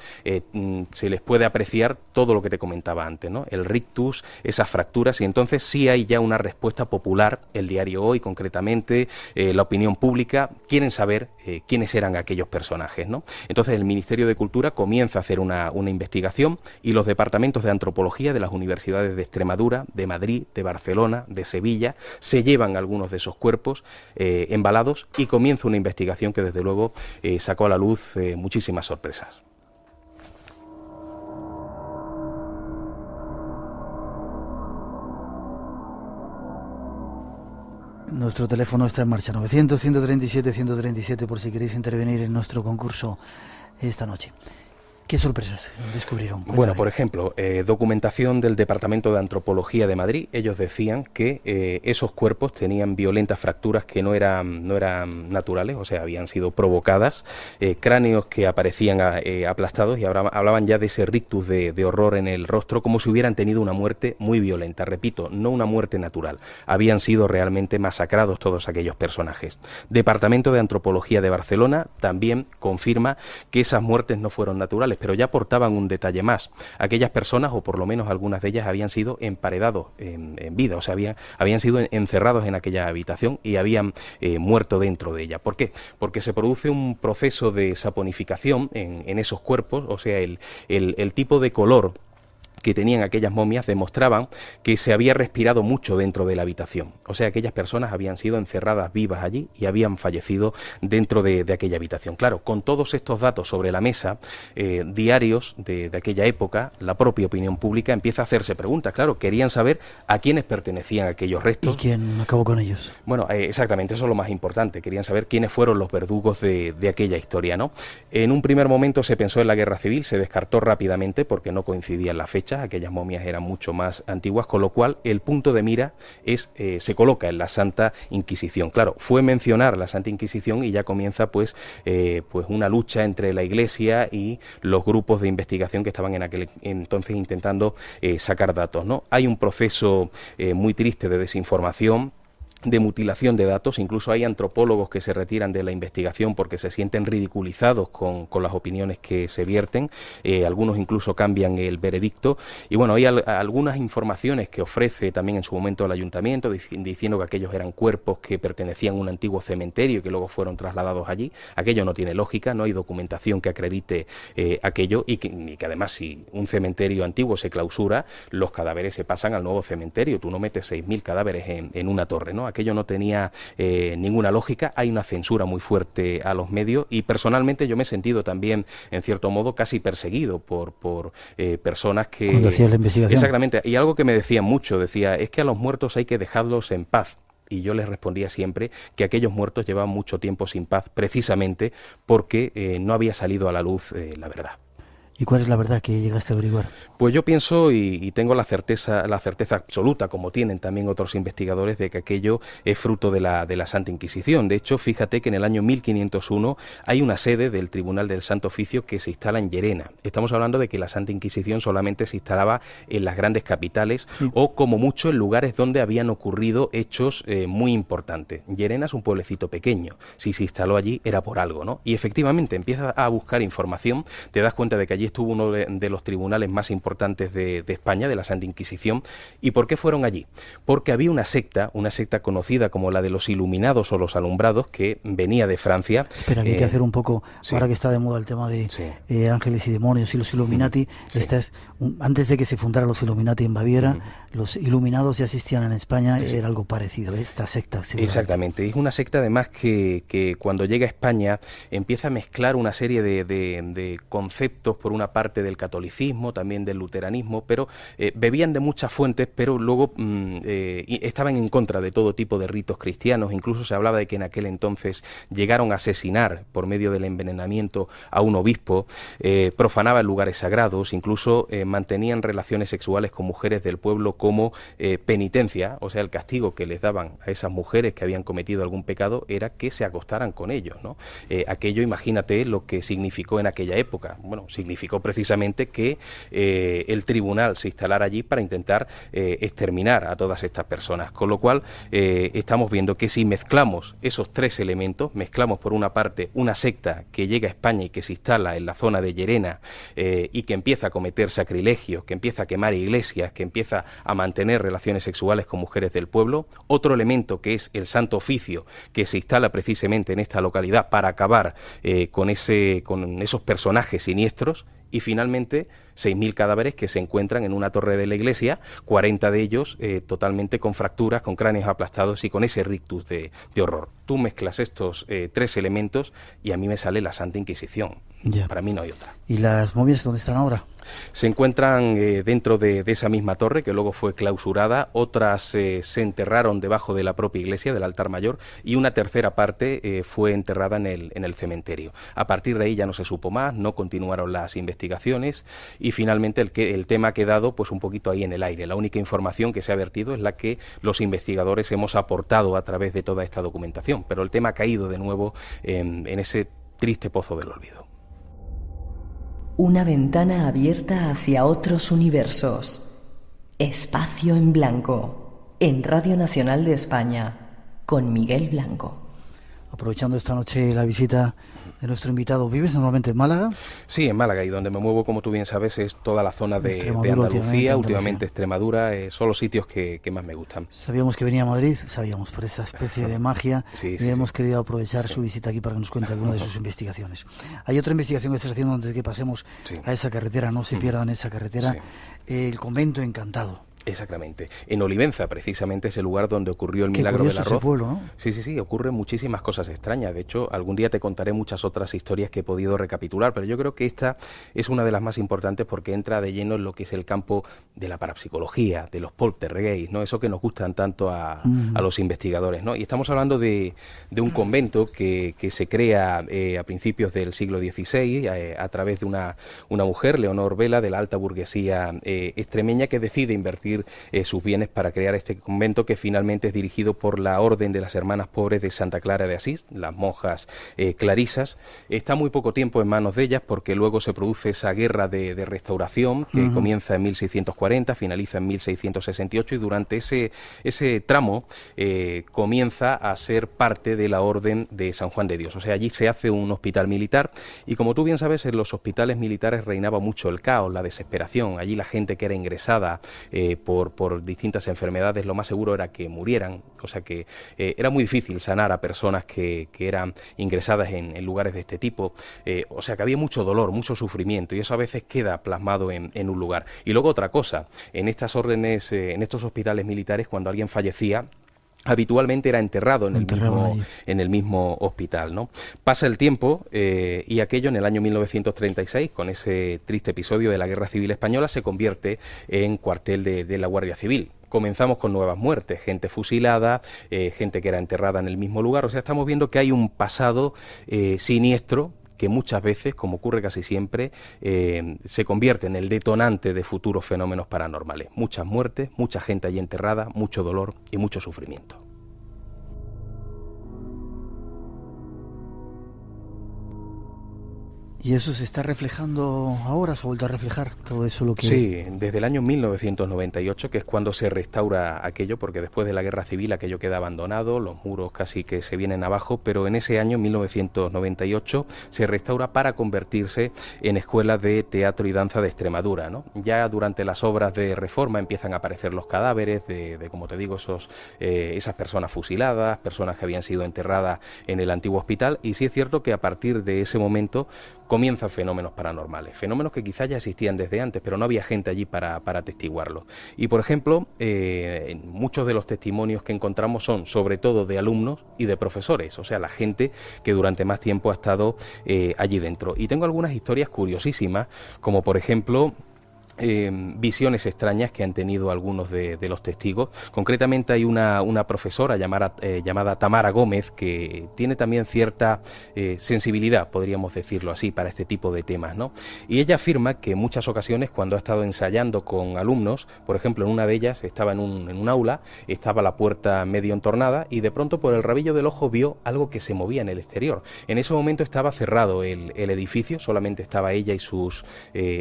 se les puede apreciar todo lo que te comentaba antes, ¿no? El rictus, esas fracturas, y entonces sí hay ya una respuesta popular. El diario Hoy, concretamente, la opinión pública, quieren saber quiénes eran aquellos personajes, ¿no? Entonces el Ministerio de Cultura comienza a hacer una investigación, y los departamentos de antropología de las universidades de Extremadura, de Madrid, de Barcelona, de Sevilla, se llevan algunos de esos cuerpos embalados, y comienza una investigación que desde luego sacó a la luz muchísimas sorpresas. Nuestro teléfono está en marcha, 900-137-137, por si queréis intervenir en nuestro concurso esta noche. ¿Qué sorpresas descubrieron? Cuéntame. Bueno, por ejemplo, documentación del Departamento de Antropología de Madrid. Ellos decían que esos cuerpos tenían violentas fracturas que no eran naturales, o sea, habían sido provocadas, cráneos que aparecían aplastados, y hablaban ya de ese rictus de horror en el rostro, como si hubieran tenido una muerte muy violenta. Repito, no una muerte natural. Habían sido realmente masacrados todos aquellos personajes. Departamento de Antropología de Barcelona también confirma que esas muertes no fueron naturales, pero ya aportaban un detalle más. Aquellas personas, o por lo menos algunas de ellas, habían sido emparedados en vida, o sea, habían sido encerrados en aquella habitación y habían muerto dentro de ella. ¿Por qué? Porque se produce un proceso de saponificación en esos cuerpos, o sea, el tipo de color que tenían aquellas momias demostraban que se había respirado mucho dentro de la habitación. O sea, aquellas personas habían sido encerradas vivas allí y habían fallecido dentro de aquella habitación. Claro, con todos estos datos sobre la mesa, diarios de aquella época, la propia opinión pública empieza a hacerse preguntas. Claro, querían saber a quiénes pertenecían aquellos restos. ¿Y quién acabó con ellos? Bueno, exactamente, eso es lo más importante. Querían saber quiénes fueron los verdugos de aquella historia, ¿no? En un primer momento se pensó en la guerra civil, se descartó rápidamente porque no coincidían las fechas. Aquellas momias eran mucho más antiguas, con lo cual el punto de mira se coloca en la Santa Inquisición. Claro, fue mencionar la Santa Inquisición y ya comienza pues una lucha entre la Iglesia y los grupos de investigación que estaban en aquel entonces intentando sacar datos, ¿no? Hay un proceso muy triste de desinformación, de mutilación de datos. Incluso hay antropólogos que se retiran de la investigación porque se sienten ridiculizados con las opiniones que se vierten. Algunos incluso cambian el veredicto. Y bueno, hay algunas informaciones que ofrece también en su momento el ayuntamiento diciendo que aquellos eran cuerpos que pertenecían a un antiguo cementerio y que luego fueron trasladados allí. Aquello no tiene lógica, no hay documentación que acredite aquello y que además, si un cementerio antiguo se clausura, los cadáveres se pasan al nuevo cementerio. Tú no metes 6.000 cadáveres en una torre, ¿no? Aquello no tenía ninguna lógica. Hay una censura muy fuerte a los medios y personalmente yo me he sentido también, en cierto modo, casi perseguido por personas que... Cuando hacías la investigación. Exactamente. Y algo que me decían mucho, decía, es que a los muertos hay que dejarlos en paz. Y yo les respondía siempre que aquellos muertos llevaban mucho tiempo sin paz, precisamente porque no había salido a la luz la verdad. ¿Y cuál es la verdad que llegaste a averiguar? Pues yo pienso y tengo la certeza absoluta, como tienen también otros investigadores, de que aquello es fruto de la Santa Inquisición. De hecho, fíjate que en el año 1501 hay una sede del Tribunal del Santo Oficio que se instala en Llerena. Estamos hablando de que la Santa Inquisición solamente se instalaba en las grandes capitales o como mucho en lugares donde habían ocurrido hechos muy importantes. Llerena es un pueblecito pequeño. Si se instaló allí era por algo, ¿no? Y efectivamente empiezas a buscar información, te das cuenta de que allí estuvo uno de los tribunales más importantes de España, de la Santa Inquisición. ¿Y por qué fueron allí? Porque había una secta conocida como la de los Iluminados o los Alumbrados, que venía de Francia. Espera, que hay que hacer un poco, sí, ahora que está de moda el tema de ángeles y demonios y los Illuminati, antes de que se fundaran los Illuminati en Baviera, los Iluminados ya existían en España, era algo parecido, esta secta. Exactamente, es una secta además que cuando llega a España empieza a mezclar una serie de conceptos, por una parte del catolicismo, también del luteranismo, pero bebían de muchas fuentes, pero luego estaban en contra de todo tipo de ritos cristianos. Incluso se hablaba de que en aquel entonces llegaron a asesinar por medio del envenenamiento a un obispo, profanaban lugares sagrados, incluso mantenían relaciones sexuales con mujeres del pueblo como penitencia, o sea, el castigo que les daban a esas mujeres que habían cometido algún pecado era que se acostaran con ellos, ¿no? Aquello, imagínate lo que significó en aquella época. Bueno, significó precisamente que el tribunal se instalara allí para intentar exterminar a todas estas personas, con lo cual estamos viendo que si mezclamos esos tres elementos, mezclamos por una parte una secta que llega a España y que se instala en la zona de Llerena y que empieza a cometer sacrilegios, que empieza a quemar iglesias, que empieza a mantener relaciones sexuales con mujeres del pueblo, otro elemento que es el Santo Oficio, que se instala precisamente en esta localidad para acabar con esos personajes siniestros, y finalmente 6.000 cadáveres que se encuentran en una torre de la iglesia, 40 de ellos totalmente con fracturas, con cráneos aplastados y con ese rictus de horror. Tú mezclas estos tres elementos y a mí me sale la Santa Inquisición. Ya. Para mí no hay otra. ¿Y las momias dónde están ahora? Se encuentran dentro de esa misma torre que luego fue clausurada, otras se enterraron debajo de la propia iglesia, del altar mayor, y una tercera parte fue enterrada en el cementerio. A partir de ahí ya no se supo más, no continuaron las investigaciones y finalmente el tema ha quedado pues un poquito ahí en el aire. La única información que se ha vertido es la que los investigadores hemos aportado a través de toda esta documentación, pero el tema ha caído de nuevo en ese triste pozo del olvido. Una ventana abierta hacia otros universos. Espacio en Blanco, en Radio Nacional de España, con Miguel Blanco. Aprovechando esta noche la visita de nuestro invitado. ¿Vives normalmente en Málaga? Sí, en Málaga, y donde me muevo, como tú bien sabes, es toda la zona de Andalucía, últimamente Extremadura, son los sitios que más me gustan. Sabíamos que venía a Madrid, sabíamos por esa especie de magia, y hemos querido aprovechar su visita aquí para que nos cuente alguna de sus investigaciones. Hay otra investigación que estás haciendo antes de que pasemos a esa carretera, no se pierdan esa carretera, el Convento Encantado. Exactamente. En Olivenza, precisamente, es el lugar donde ocurrió el milagro del arroz. Ese pueblo, ¿no? Sí, ocurren muchísimas cosas extrañas. De hecho, algún día te contaré muchas otras historias que he podido recapitular, pero yo creo que esta es una de las más importantes porque entra de lleno en lo que es el campo de la parapsicología, de los poltergeist, ¿no? Eso que nos gustan tanto a los investigadores, ¿no? Y estamos hablando de un convento que se crea a principios del siglo XVI a través de una mujer, Leonor Vela, de la alta burguesía extremeña, que decide invertir sus bienes para crear este convento, que finalmente es dirigido por la Orden de las Hermanas Pobres de Santa Clara de Asís, las monjas clarisas. Está muy poco tiempo en manos de ellas porque luego se produce esa guerra de restauración que comienza en 1640, finaliza en 1668, y durante ese tramo comienza a ser parte de la Orden de San Juan de Dios. O sea, allí se hace un hospital militar, y como tú bien sabes, en los hospitales militares reinaba mucho el caos, la desesperación. Allí la gente que era ingresada por distintas enfermedades, lo más seguro era que murieran, o sea que era muy difícil sanar a personas que eran ingresadas en lugares de este tipo, o sea que había mucho dolor, mucho sufrimiento, y eso a veces queda plasmado en un lugar. Y luego otra cosa, en estas órdenes, en estos hospitales militares, cuando alguien fallecía, habitualmente era enterrado en el mismo hospital, ¿no? Pasa el tiempo y aquello, en el año 1936, con ese triste episodio de la Guerra Civil Española, se convierte en cuartel de la Guardia Civil. Comenzamos con nuevas muertes, gente fusilada, gente que era enterrada en el mismo lugar. O sea, estamos viendo que hay un pasado siniestro que muchas veces, como ocurre casi siempre, se convierte en el detonante de futuros fenómenos paranormales. Muchas muertes, mucha gente allí enterrada, mucho dolor y mucho sufrimiento. ¿Y eso se está reflejando ahora? ¿Se ha vuelto a reflejar todo eso? Sí, desde el año 1998, que es cuando se restaura aquello, porque después de la Guerra Civil aquello queda abandonado, los muros casi que se vienen abajo, pero en ese año, 1998, se restaura para convertirse en escuela de teatro y danza de Extremadura, ¿no? Ya durante las obras de reforma empiezan a aparecer los cadáveres de como te digo, esas personas fusiladas, personas que habían sido enterradas en el antiguo hospital, y sí es cierto que a partir de ese momento comienzan fenómenos paranormales, fenómenos que quizás ya existían desde antes, pero no había gente allí para atestiguarlo. Y por ejemplo, muchos de los testimonios que encontramos son sobre todo de alumnos y de profesores, o sea, la gente que durante más tiempo ha estado allí dentro. Y tengo algunas historias curiosísimas, como por ejemplo visiones extrañas que han tenido algunos de los testigos. Concretamente hay una profesora llamada Tamara Gómez, que tiene también cierta sensibilidad, podríamos decirlo así, para este tipo de temas, ¿no? Y ella afirma que en muchas ocasiones, cuando ha estado ensayando con alumnos, por ejemplo, en una de ellas estaba en un aula, estaba la puerta medio entornada, y de pronto por el rabillo del ojo vio algo que se movía en el exterior. En ese momento estaba cerrado el edificio, solamente estaba ella y sus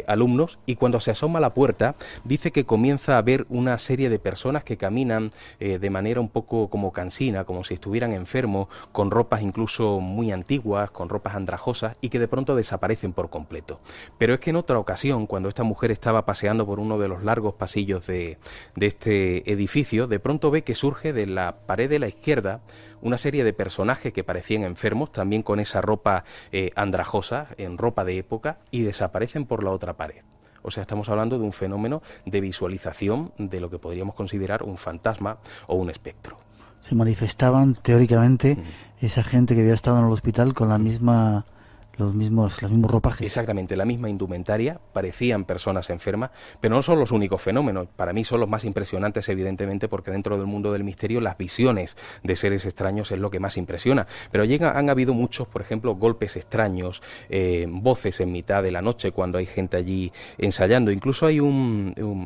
alumnos, y cuando se asoma a la puerta, dice que comienza a ver una serie de personas que caminan de manera un poco como cansina, como si estuvieran enfermos, con ropas incluso muy antiguas, con ropas andrajosas, y que de pronto desaparecen por completo. Pero es que en otra ocasión, cuando esta mujer estaba paseando por uno de los largos pasillos de este edificio, de pronto ve que surge de la pared de la izquierda una serie de personajes que parecían enfermos, también con esa ropa andrajosa, en ropa de época, y desaparecen por la otra pared. O sea, estamos hablando de un fenómeno de visualización de lo que podríamos considerar un fantasma o un espectro. Se manifestaban teóricamente esa gente que había estado en el hospital con los mismos ropajes. Exactamente, la misma indumentaria, parecían personas enfermas, pero no son los únicos fenómenos. Para mí son los más impresionantes, evidentemente, porque dentro del mundo del misterio las visiones de seres extraños es lo que más impresiona. Pero han habido muchos, por ejemplo, golpes extraños, voces en mitad de la noche cuando hay gente allí ensayando. Incluso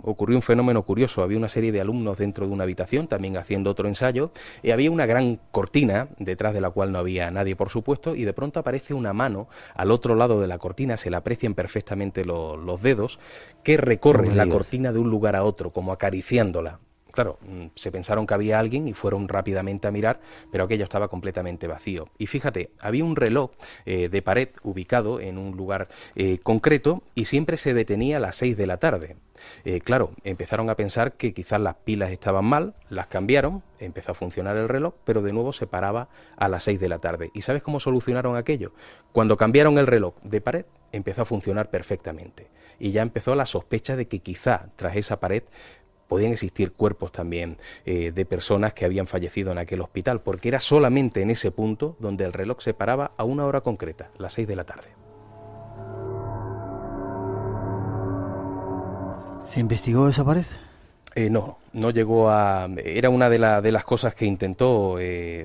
ocurrió un fenómeno curioso. Había una serie de alumnos dentro de una habitación, también haciendo otro ensayo, y había una gran cortina, detrás de la cual no había nadie, por supuesto, y de pronto aparece una mano al otro lado de la cortina, se le aprecian perfectamente los dedos, que recorren la cortina de un lugar a otro, como acariciándola. Claro, se pensaron que había alguien y fueron rápidamente a mirar, pero aquello estaba completamente vacío. Y fíjate, había un reloj de pared ubicado en un lugar concreto y siempre se detenía a las 6 de la tarde. Claro, empezaron a pensar que quizás las pilas estaban mal, las cambiaron, empezó a funcionar el reloj, pero de nuevo se paraba a las 6 de la tarde. ¿Y sabes cómo solucionaron aquello? Cuando cambiaron el reloj de pared, empezó a funcionar perfectamente. Y ya empezó la sospecha de que quizá tras esa pared podían existir cuerpos también de personas que habían fallecido en aquel hospital, porque era solamente en ese punto donde el reloj se paraba a una hora concreta, las 6 de la tarde. ¿Se investigó esa pared? No llegó a... Era una de las cosas que intentó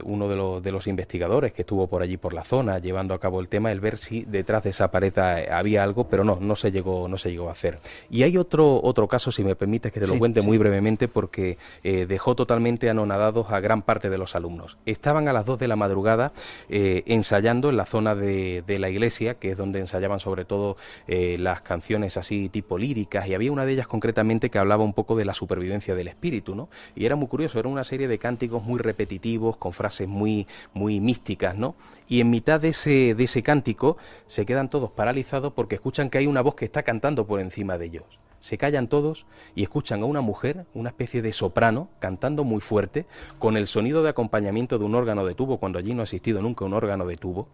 uno de los investigadores que estuvo por allí por la zona llevando a cabo el tema, el ver si detrás de esa pared había algo, pero no se llegó a hacer. Y hay otro caso, si me permites que te lo cuente muy brevemente, porque dejó totalmente anonadados a gran parte de los alumnos. Estaban a las 2 de la madrugada ensayando en la zona de la iglesia, que es donde ensayaban sobre todo las canciones así tipo líricas, y había una de ellas concretamente que hablaba un poco de la supervivencia del espíritu, ¿no? Y era muy curioso, era una serie de cánticos muy repetitivos, con frases muy místicas, ¿no? Y en mitad de ese cántico se quedan todos paralizados porque escuchan que hay una voz que está cantando por encima de ellos. Se callan todos y escuchan a una mujer, una especie de soprano, cantando muy fuerte, con el sonido de acompañamiento de un órgano de tubo, cuando allí no ha existido nunca un órgano de tubo.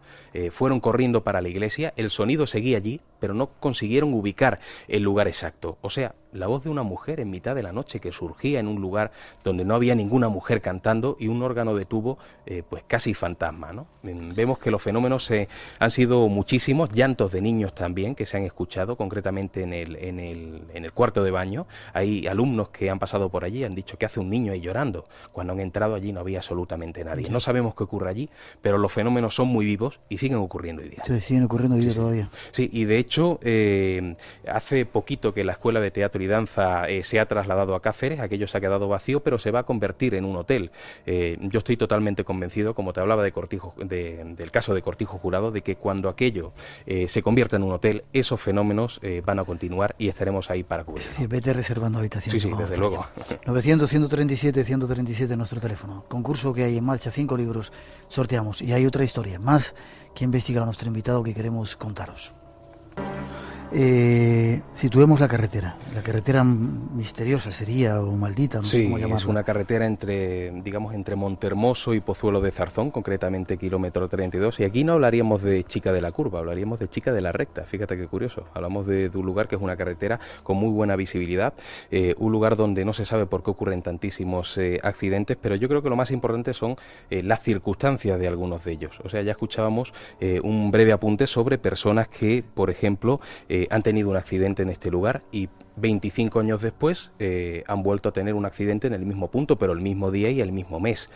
Fueron corriendo para la iglesia, el sonido seguía allí, pero no consiguieron ubicar el lugar exacto. O sea, la voz de una mujer en mitad de la noche que surgía en un lugar donde no había ninguna mujer cantando y un órgano de tubo, pues casi fantasma, ¿no? Vemos que los fenómenos han sido muchísimos, llantos de niños también que se han escuchado, concretamente en el cuarto de baño. Hay alumnos que han pasado por allí, han dicho que hace un niño ahí llorando. Cuando han entrado allí no había absolutamente nadie. No sabemos qué ocurre allí, pero los fenómenos son muy vivos y siguen ocurriendo hoy día. Sí, siguen ocurriendo hoy día todavía. Sí, y de hecho, hace poquito que la Escuela de Teatro y Danza se ha trasladado a Cáceres, aquello se ha quedado vacío, pero se va a convertir en un hotel. Yo estoy totalmente convencido, como te hablaba del caso de Cortijo Jurado, de que cuando aquello se convierta en un hotel, esos fenómenos van a continuar y estaremos ahí para cubrir. Sí, vete reservando habitaciones. Sí, desde luego. 900-137-137 nuestro teléfono. Concurso que hay en marcha, 5 libros sorteamos. Y hay otra historia más que ha investigado nuestro invitado que queremos contaros. Situemos la carretera misteriosa sería, o maldita, no sé cómo llamarla. Es una carretera entre Montermoso y Pozuelo de Zarzón, concretamente kilómetro 32, y aquí no hablaríamos de Chica de la Curva, hablaríamos de Chica de la Recta. Fíjate qué curioso, hablamos de un lugar que es una carretera con muy buena visibilidad, un lugar donde no se sabe por qué ocurren tantísimos accidentes, pero yo creo que lo más importante son las circunstancias de algunos de ellos. O sea, ya escuchábamos un breve apunte sobre personas que, por ejemplo, han tenido un accidente en este lugar y 25 años después han vuelto a tener un accidente en el mismo punto, pero el mismo día y el mismo mes.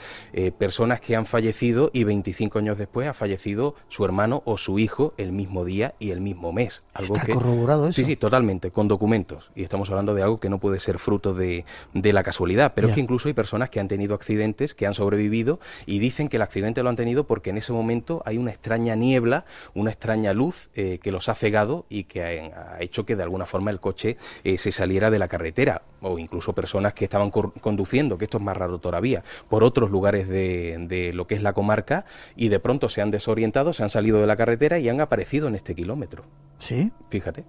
Personas que han fallecido y 25 años después ha fallecido su hermano o su hijo el mismo día y el mismo mes. ¿Está corroborado eso? Sí, totalmente, con documentos. Y estamos hablando de algo que no puede ser fruto de la casualidad. Pero es que incluso hay personas que han tenido accidentes, que han sobrevivido y dicen que el accidente lo han tenido porque en ese momento hay una extraña niebla, una extraña luz que los ha cegado y que ha hecho que de alguna forma el coche se saliera de la carretera, o incluso personas que estaban conduciendo, que esto es más raro todavía, por otros lugares de lo que es la comarca y de pronto se han desorientado, se han salido de la carretera y han aparecido en este kilómetro. ¿Sí? Fíjate.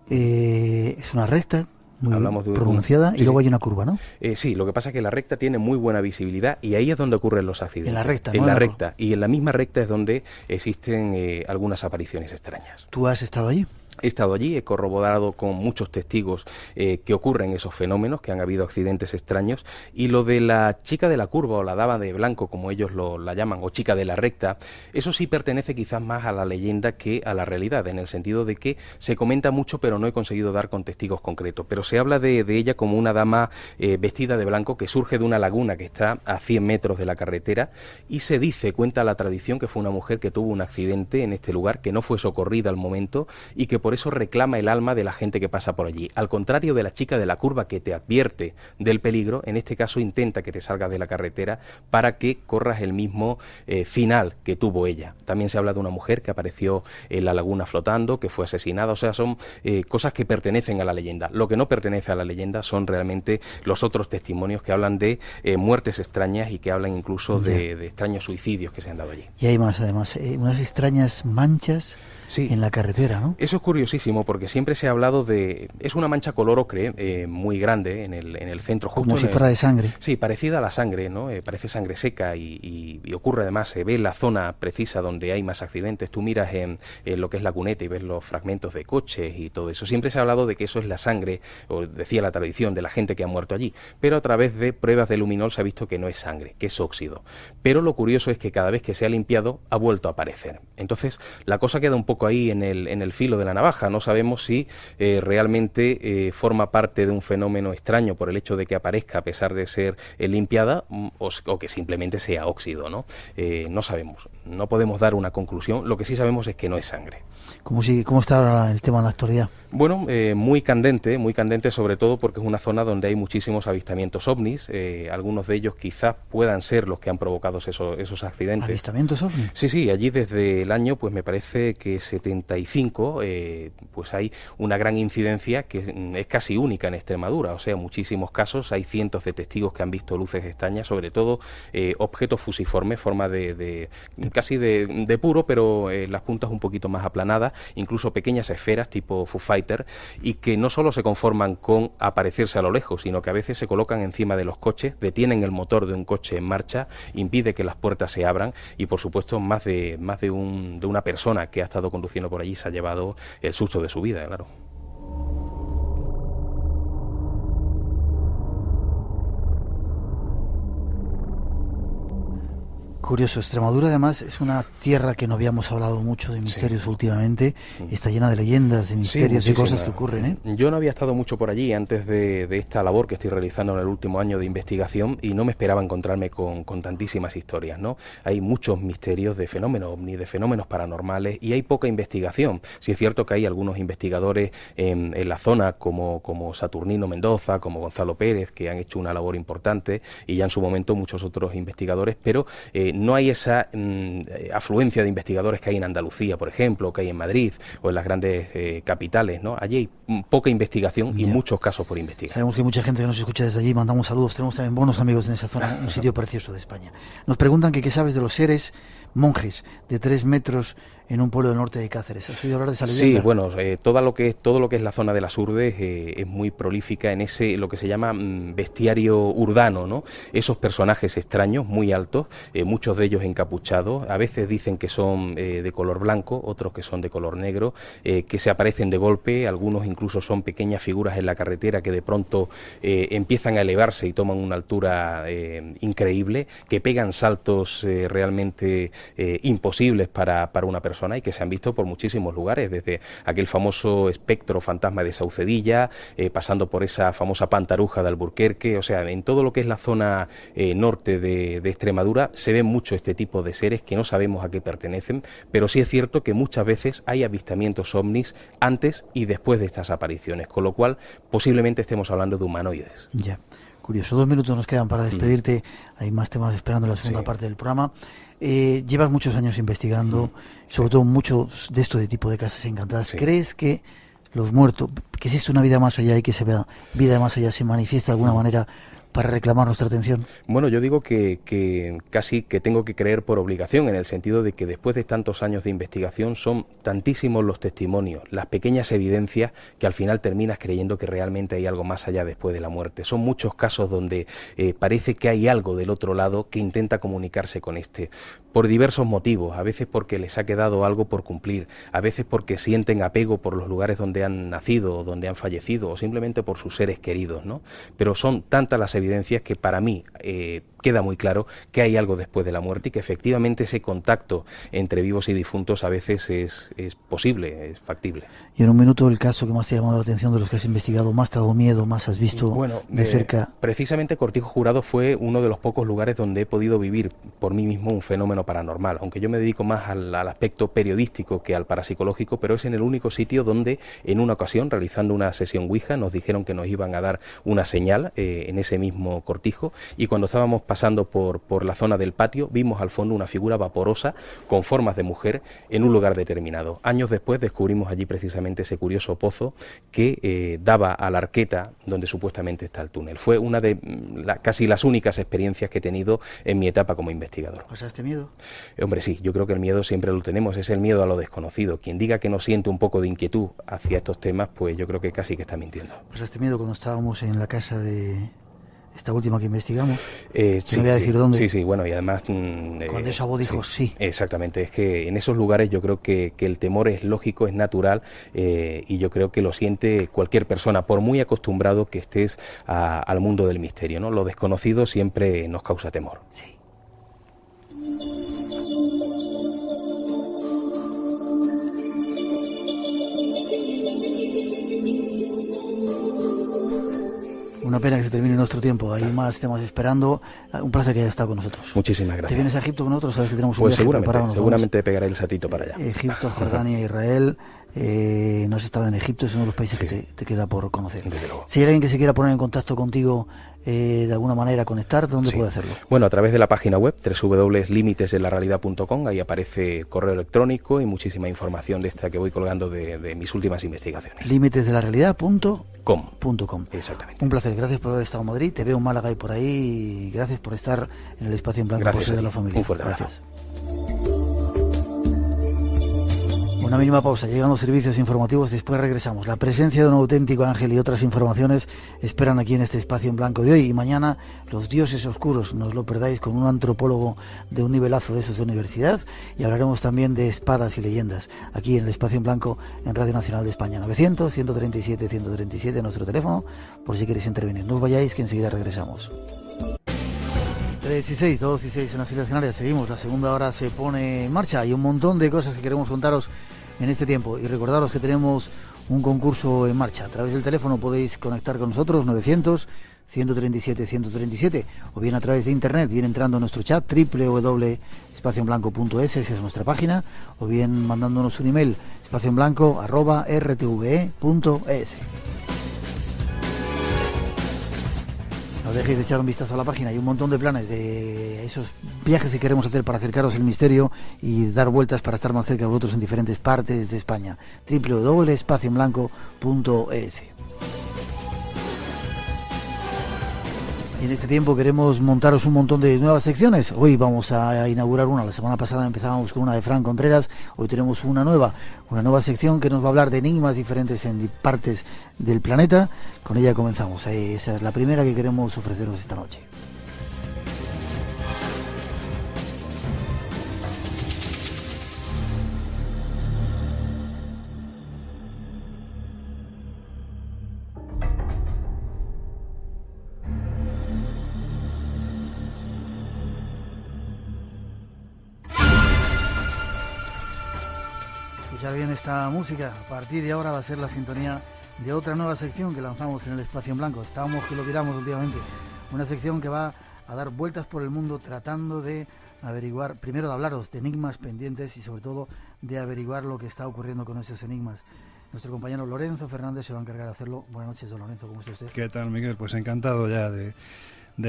Es una recta muy pronunciada sí, y luego hay una curva, ¿no? Sí, lo que pasa es que la recta tiene muy buena visibilidad y ahí es donde ocurren los accidentes. En la recta, ¿no? En la recta. Y en la misma recta es donde existen algunas apariciones extrañas. ¿Tú has estado allí? He estado allí, he corroborado con muchos testigos que ocurren esos fenómenos, que han habido accidentes extraños, y lo de la chica de la curva o la dama de blanco, como ellos la llaman, o chica de la recta, eso sí pertenece quizás más a la leyenda que a la realidad, en el sentido de que se comenta mucho, pero no he conseguido dar con testigos concretos, pero se habla de ella como una dama vestida de blanco que surge de una laguna que está a 100 metros de la carretera, y se dice, cuenta la tradición, que fue una mujer que tuvo un accidente en este lugar, que no fue socorrida al momento y que por eso reclama el alma de la gente que pasa por allí. Al contrario de la chica de la curva que te advierte del peligro, en este caso intenta que te salgas de la carretera para que corras el mismo final que tuvo ella. También se habla de una mujer que apareció en la laguna flotando, que fue asesinada, o sea, son cosas que pertenecen a la leyenda. Lo que no pertenece a la leyenda son realmente los otros testimonios que hablan de muertes extrañas y que hablan incluso de extraños suicidios que se han dado allí. Y hay más, además, unas extrañas manchas en la carretera, ¿no? Eso es curiosísimo porque siempre se ha hablado de... Es una mancha color ocre muy grande en el centro. Justo como si fuera de sangre. Sí, parecida a la sangre, ¿no? Parece sangre seca y ocurre además, se ve la zona precisa donde hay más accidentes. Tú miras en lo que es la cuneta y ves los fragmentos de coches y todo eso. Siempre se ha hablado de que eso es la sangre, o decía la tradición, de la gente que ha muerto allí. Pero a través de pruebas de luminol se ha visto que no es sangre, que es óxido. Pero lo curioso es que cada vez que se ha limpiado ha vuelto a aparecer. Entonces la cosa queda un poco ahí en el filo de la navaja. No sabemos si realmente forma parte de un fenómeno extraño por el hecho de que aparezca a pesar de ser limpiada o que simplemente sea óxido, ¿no? No sabemos, no podemos dar una conclusión. Lo que sí sabemos es que no es sangre. ¿Cómo está ahora el tema en la actualidad? Bueno, muy candente sobre todo porque es una zona donde hay muchísimos avistamientos ovnis. Algunos de ellos quizás puedan ser los que han provocado esos accidentes. ¿Avistamientos ovnis? Sí, allí desde el año, pues me parece que 75, pues hay una gran incidencia que es casi única en Extremadura. O sea, muchísimos casos, hay cientos de testigos que han visto luces extrañas, sobre todo objetos fusiformes, forma casi de puro, pero las puntas un poquito más aplanadas, incluso pequeñas esferas tipo Foo Fighters, y que no solo se conforman con aparecerse a lo lejos, sino que a veces se colocan encima de los coches, detienen el motor de un coche en marcha, impide que las puertas se abran y por supuesto más de una persona que ha estado conduciendo por allí se ha llevado el susto de su vida, claro. Curioso, Extremadura además es una tierra que no habíamos hablado mucho de misterios últimamente, está llena de leyendas, de misterios y cosas que ocurren, ¿eh? Yo no había estado mucho por allí antes de esta labor que estoy realizando en el último año de investigación y no me esperaba encontrarme con tantísimas historias, ¿no? Hay muchos misterios de fenómenos ovni, de fenómenos paranormales y hay poca investigación. Sí es cierto que hay algunos investigadores en la zona como Saturnino Mendoza, como Gonzalo Pérez, que han hecho una labor importante y ya en su momento muchos otros investigadores, pero no hay esa afluencia de investigadores que hay en Andalucía, por ejemplo, que hay en Madrid o en las grandes capitales, ¿no? Allí hay poca investigación y muchos casos por investigar. Sabemos que hay mucha gente que nos escucha desde allí, mandamos saludos, tenemos también buenos amigos en esa zona, un sitio precioso de España. Nos preguntan que qué sabes de los seres monjes de 3 metros en un pueblo del norte de Cáceres. ¿Has oído hablar de esa leyenda? Sí, bueno, todo lo que es la zona de las Urdes es muy prolífica en lo que se llama bestiario urbano, ¿no? Esos personajes extraños, muy altos, muchos de ellos encapuchados, a veces dicen que son de color blanco, otros que son de color negro, que se aparecen de golpe, algunos incluso son pequeñas figuras en la carretera que de pronto empiezan a elevarse y toman una altura increíble, que pegan saltos realmente imposibles para una persona y que se han visto por muchísimos lugares, desde aquel famoso espectro fantasma de Saucedilla, pasando por esa famosa Pantaruja de Alburquerque. O sea, en todo lo que es la zona norte de Extremadura se ven mucho este tipo de seres que no sabemos a qué pertenecen, pero sí es cierto que muchas veces hay avistamientos ovnis antes y después de estas apariciones, con lo cual posiblemente estemos hablando de humanoides. Ya. Curioso, 2 minutos nos quedan para despedirte. Hay más temas esperando en la segunda parte del programa. Llevas muchos años investigando, sobre todo muchos de esto de tipo de casas encantadas. ¿Crees que los muertos, que existe una vida más allá y que esa vida más allá se manifiesta de alguna manera para reclamar nuestra atención? Bueno, yo digo que casi que tengo que creer por obligación, en el sentido de que después de tantos años de investigación son tantísimos los testimonios, las pequeñas evidencias, que al final terminas creyendo que realmente hay algo más allá después de la muerte. Son muchos casos donde parece que hay algo del otro lado que intenta comunicarse con por diversos motivos, a veces porque les ha quedado algo por cumplir, a veces porque sienten apego por los lugares donde han nacido o donde han fallecido, o simplemente por sus seres queridos, ¿no? Pero son tantas las evidencias que para mí queda muy claro que hay algo después de la muerte y que efectivamente ese contacto entre vivos y difuntos a veces es posible, es factible. Y en un minuto, el caso que más te ha llamado la atención de los que has investigado, más te ha dado miedo, más has visto de cerca. Precisamente Cortijo Jurado fue uno de los pocos lugares donde he podido vivir por mí mismo un fenómeno paranormal, aunque yo me dedico más al aspecto periodístico que al parapsicológico, pero es en el único sitio donde en una ocasión, realizando una sesión Ouija, nos dijeron que nos iban a dar una señal en ese mismo cortijo, y cuando estábamos pasando por la zona del patio vimos al fondo una figura vaporosa con formas de mujer en un lugar determinado. Años después descubrimos allí precisamente ese curioso pozo que daba a la arqueta donde supuestamente está el túnel. Fue una de casi las únicas experiencias que he tenido en mi etapa como investigador. ¿Pasaste miedo? Hombre, sí, yo creo que el miedo siempre lo tenemos, es el miedo a lo desconocido. Quien diga que no siente un poco de inquietud hacia estos temas, pues yo creo que casi que está mintiendo. ¿Pasaste miedo cuando estábamos en la casa de esta última que investigamos? Sí, no voy a decir dónde. Sí, bueno, y además... cuando esa voz dijo sí. Exactamente, es que en esos lugares yo creo que el temor es lógico, es natural, y yo creo que lo siente cualquier persona, por muy acostumbrado que estés al mundo del misterio, ¿no? Lo desconocido siempre nos causa temor. Sí. Una pena que se termine nuestro tiempo. Hay más temas esperando. Un placer que hayas estado con nosotros. Muchísimas gracias. ¿Te vienes a Egipto con nosotros? Sabes que tenemos un pues viaje preparado. Seguramente pegaré el saltito para allá. Egipto, Jordania, Israel. No has estado en Egipto, es uno de los países que te queda por conocer. Desde luego. Si hay alguien que se quiera poner en contacto contigo, de alguna manera conectar, ¿dónde puede hacerlo? Bueno, a través de la página web www.limitesdelarrealidad.com. Ahí aparece correo electrónico y muchísima información de esta que voy colgando de mis últimas investigaciones. Limitesdelarrealidad.com. Exactamente. Un placer, gracias por haber estado en Madrid. Te veo en Málaga y por ahí. Gracias por estar en el Espacio en Blanco. Gracias de la familia. Un fuerte abrazo. Gracias. Una mínima pausa, llegan los servicios informativos, después regresamos. La presencia de un auténtico ángel y otras informaciones esperan aquí en este Espacio en Blanco de hoy. Y mañana, los dioses oscuros, no os lo perdáis, con un antropólogo de un nivelazo de esos de universidad. Y hablaremos también de espadas y leyendas, aquí en el Espacio en Blanco, en Radio Nacional de España. 900-137-137, nuestro teléfono, por si queréis intervenir. No os vayáis, que enseguida regresamos. 3 y 6, 2 y 6 en las Islas Canarias. Seguimos, la segunda hora se pone en marcha. Hay un montón de cosas que queremos contaros en este tiempo, y recordaros que tenemos un concurso en marcha. A través del teléfono podéis conectar con nosotros, 900-137-137, o bien a través de internet, bien entrando en nuestro chat www.espacioenblanco.es, esa es nuestra página, o bien mandándonos un email, espacioenblanco@rtve.es. No dejéis de echar un vistazo a la página. Hay un montón de planes de esos viajes que queremos hacer para acercaros al misterio y dar vueltas para estar más cerca de vosotros en diferentes partes de España. www.espacioenblanco.es. Y en este tiempo queremos montaros un montón de nuevas secciones. Hoy vamos a inaugurar una. La semana pasada empezábamos con una de Fran Contreras. Hoy tenemos una nueva sección que nos va a hablar de enigmas diferentes en partes del planeta. Con ella comenzamos. Esa es la primera que queremos ofreceros esta noche. Escuchar bien esta música. A partir de ahora va a ser la sintonía de otra nueva sección que lanzamos en el Espacio en Blanco. Estábamos que lo tiramos últimamente. Una sección que va a dar vueltas por el mundo tratando de averiguar, primero de hablaros de enigmas pendientes y sobre todo de averiguar lo que está ocurriendo con esos enigmas. Nuestro compañero Lorenzo Fernández se va a encargar de hacerlo. Buenas noches, don Lorenzo, ¿cómo está usted? ¿Qué tal, Miguel? Pues encantado ya de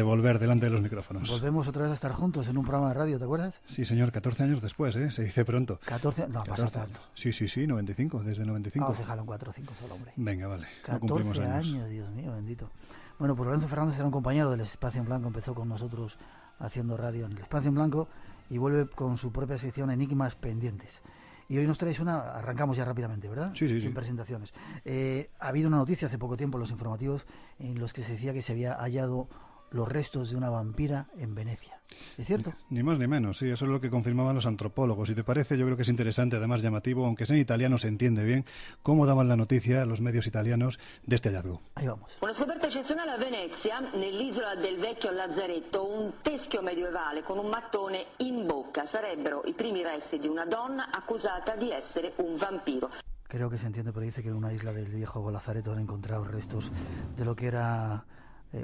volver delante de los micrófonos. Volvemos otra vez a estar juntos en un programa de radio, ¿te acuerdas? Sí, señor, 14 años después, ¿eh? Se dice pronto. 14, no, pasa tanto. Sí, 95, desde 95. Vamos a dejarlo en 4 o 5 solo, hombre. Venga, vale. 14 años, Dios mío, bendito. Bueno, pues Lorenzo Fernández era un compañero del Espacio en Blanco, empezó con nosotros haciendo radio en el Espacio en Blanco y vuelve con su propia sección Enigmas Pendientes. Y hoy nos traéis una, arrancamos ya rápidamente, ¿verdad? Sí. Sin presentaciones. Ha habido una noticia hace poco tiempo en los informativos en los que se decía que se había hallado los restos de una vampira en Venecia. ¿Es cierto? Ni más ni menos, sí, eso es lo que confirmaban los antropólogos. Si te parece, yo creo que es interesante, además llamativo, aunque sea en italiano se entiende bien, cómo daban la noticia los medios italianos de este hallazgo. Ahí vamos. Una scoperta eccezionale a Venezia, nell'isola del vecchio Lazzaretto, un teschio medievale con un mattone in bocca. Sarebbero i primi resti di una donna accusata di essere un vampiro. Creo que se entiende, pero dice que en una isla del viejo Lazareto han encontrado restos de lo que era,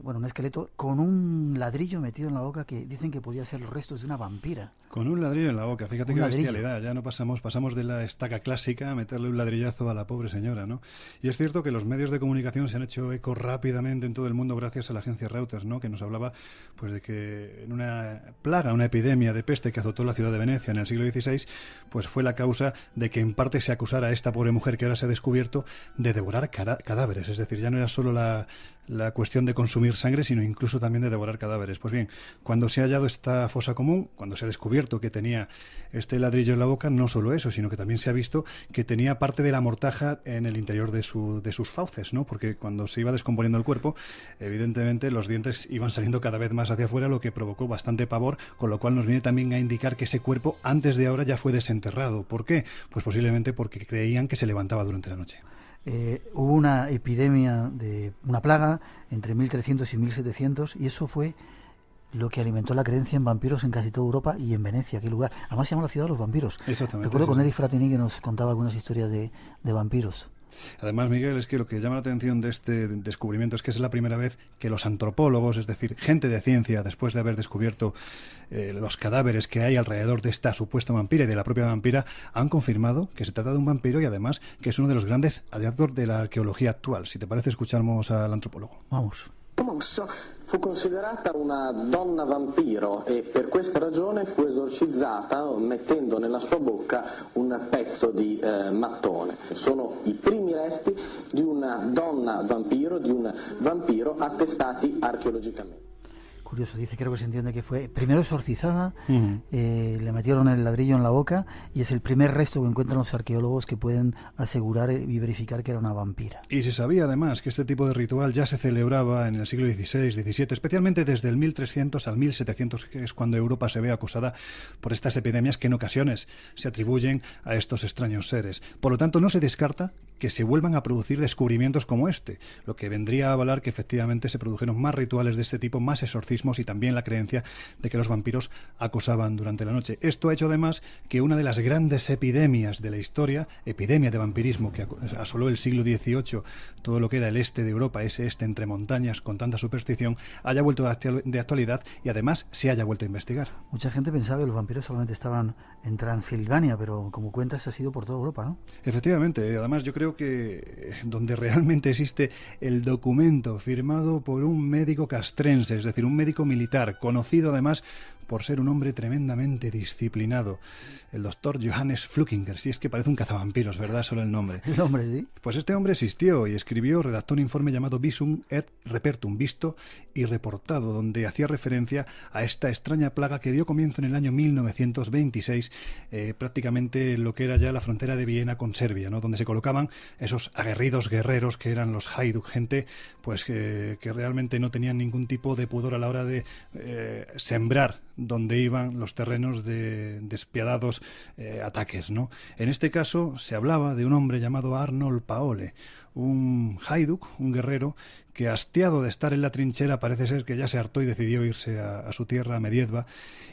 un esqueleto con un ladrillo metido en la boca que dicen que podía ser los restos de una vampira. Con un ladrillo en la boca, fíjate qué bestialidad, ya no pasamos de la estaca clásica a meterle un ladrillazo a la pobre señora, ¿no? Y es cierto que los medios de comunicación se han hecho eco rápidamente en todo el mundo gracias a la agencia Reuters, ¿no? Que nos hablaba pues de que en una plaga, una epidemia de peste que azotó la ciudad de Venecia en el siglo XVI, pues fue la causa de que en parte se acusara a esta pobre mujer que ahora se ha descubierto de devorar cadáveres, es decir, ya no era solo la cuestión de consumir sangre, sino incluso también de devorar cadáveres. Pues bien, cuando se ha hallado esta fosa común, cuando se ha descubierto que tenía este ladrillo en la boca, no solo eso, sino que también se ha visto que tenía parte de la mortaja en el interior de sus fauces, ¿no? Porque cuando se iba descomponiendo el cuerpo, evidentemente los dientes iban saliendo cada vez más hacia afuera, lo que provocó bastante pavor, con lo cual nos viene también a indicar que ese cuerpo antes de ahora ya fue desenterrado. ¿Por qué? Pues posiblemente porque creían que se levantaba durante la noche. Hubo una epidemia de una plaga entre 1300 y 1700 y eso fue lo que alimentó la creencia en vampiros en casi toda Europa y en Venecia, aquel lugar. Además se llama la ciudad de los vampiros. Exactamente. Recuerdo con Eri Fratini que nos contaba algunas historias de vampiros. Además, Miguel, es que lo que llama la atención de este descubrimiento es que es la primera vez que los antropólogos, es decir, gente de ciencia, después de haber descubierto los cadáveres que hay alrededor de esta supuesta vampira y de la propia vampira, han confirmado que se trata de un vampiro y además que es uno de los grandes hallazgos de la arqueología actual. Si te parece, escuchamos al antropólogo. Vamos. Mosso fu considerata una donna vampiro e per questa ragione fu esorcizzata mettendo nella sua bocca un pezzo di mattone. Sono i primi resti di una donna vampiro, di un vampiro attestati archeologicamente. Curioso, dice, creo que se entiende que fue primero exorcizada, le metieron el ladrillo en la boca y es el primer resto que encuentran los arqueólogos que pueden asegurar y verificar que era una vampira. Y se sabía además que este tipo de ritual ya se celebraba en el siglo XVI, XVII, especialmente desde el 1300 al 1700, que es cuando Europa se ve acosada por estas epidemias que en ocasiones se atribuyen a estos extraños seres. Por lo tanto, no se descarta que se vuelvan a producir descubrimientos como este, lo que vendría a avalar que efectivamente se produjeron más rituales de este tipo, más exorcismos y también la creencia de que los vampiros acosaban durante la noche. Esto ha hecho además que una de las grandes epidemias de la historia, epidemia de vampirismo que asoló el siglo XVIII, todo lo que era el este de Europa, ese este entre montañas con tanta superstición, haya vuelto de actualidad y además se haya vuelto a investigar. Mucha gente pensaba que los vampiros solamente estaban en Transilvania, pero como cuentas ha sido por toda Europa, ¿no? Efectivamente, además yo creo que donde realmente existe el documento firmado por un médico castrense, es decir, un médico militar, conocido además por ser un hombre tremendamente disciplinado, el doctor Johannes Flukinger. Si es que parece un cazavampiros, ¿verdad? Solo el nombre. El nombre, sí. Pues este hombre existió y redactó un informe llamado Visum et Repertum, visto y reportado, donde hacía referencia a esta extraña plaga que dio comienzo en el año 1926, prácticamente en lo que era ya la frontera de Viena con Serbia, ¿no? Donde se colocaban esos aguerridos guerreros que eran los Hajduk, gente pues que realmente no tenían ningún tipo de pudor a la hora de sembrar donde iban los terrenos de despiadados ataques, ¿no? En este caso se hablaba de un hombre llamado Arnold Paole, un Hajduk, un guerrero que, hastiado de estar en la trinchera, parece ser que ya se hartó y decidió irse a su tierra, a Mediedva,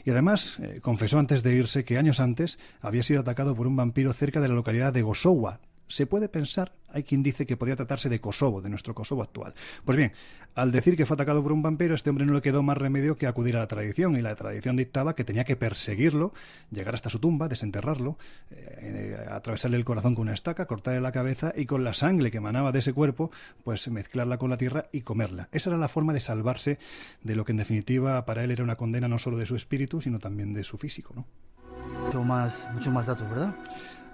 y además confesó antes de irse que años antes había sido atacado por un vampiro cerca de la localidad de Gosowa. Se puede pensar, hay quien dice que podía tratarse de Kosovo, de nuestro Kosovo actual. Pues bien, al decir que fue atacado por un vampiro, a este hombre no le quedó más remedio que acudir a la tradición, y la tradición dictaba que tenía que perseguirlo, llegar hasta su tumba, desenterrarlo, atravesarle el corazón con una estaca, cortarle la cabeza y con la sangre que emanaba de ese cuerpo, pues mezclarla con la tierra y comerla. Esa era la forma de salvarse de lo que en definitiva para él era una condena no solo de su espíritu, sino también de su físico, ¿no? Mucho más datos, ¿verdad?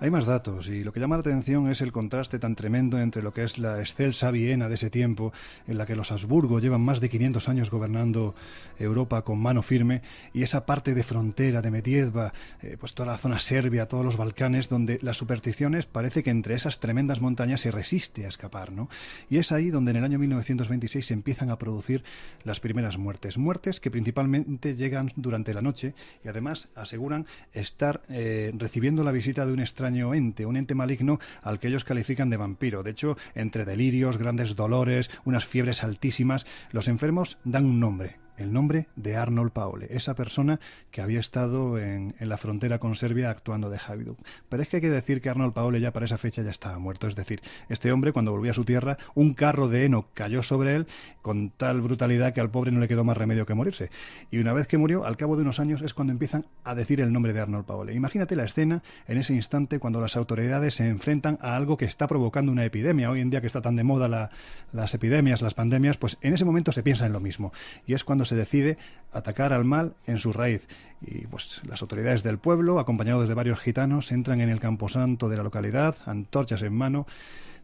Hay más datos, y lo que llama la atención es el contraste tan tremendo entre lo que es la excelsa Viena de ese tiempo, en la que los Habsburgo llevan más de 500 años gobernando Europa con mano firme, y esa parte de frontera de Mediedva, pues toda la zona serbia, todos los Balcanes, donde las supersticiones parece que entre esas tremendas montañas se resiste a escapar, ¿no? Y es ahí donde en el año 1926 se empiezan a producir las primeras muertes que principalmente llegan durante la noche, y además aseguran estar recibiendo la visita de un extraño ente, un ente maligno al que ellos califican de vampiro. De hecho, entre delirios, grandes dolores, unas fiebres altísimas, los enfermos dan un nombre. El nombre de Arnold Paole, esa persona que había estado en la frontera con Serbia actuando de Haviduk. Pero es que hay que decir que Arnold Paole ya para esa fecha ya estaba muerto. Es decir, este hombre, cuando volvió a su tierra, un carro de heno cayó sobre él con tal brutalidad que al pobre no le quedó más remedio que morirse. Y una vez que murió, al cabo de unos años, es cuando empiezan a decir el nombre de Arnold Paole. Imagínate la escena en ese instante cuando las autoridades se enfrentan a algo que está provocando una epidemia. Hoy en día que está tan de moda las epidemias, las pandemias, pues en ese momento se piensa en lo mismo. Y es cuando se decide atacar al mal en su raíz. Y pues las autoridades del pueblo, acompañados de varios gitanos, entran en el camposanto de la localidad, antorchas en mano,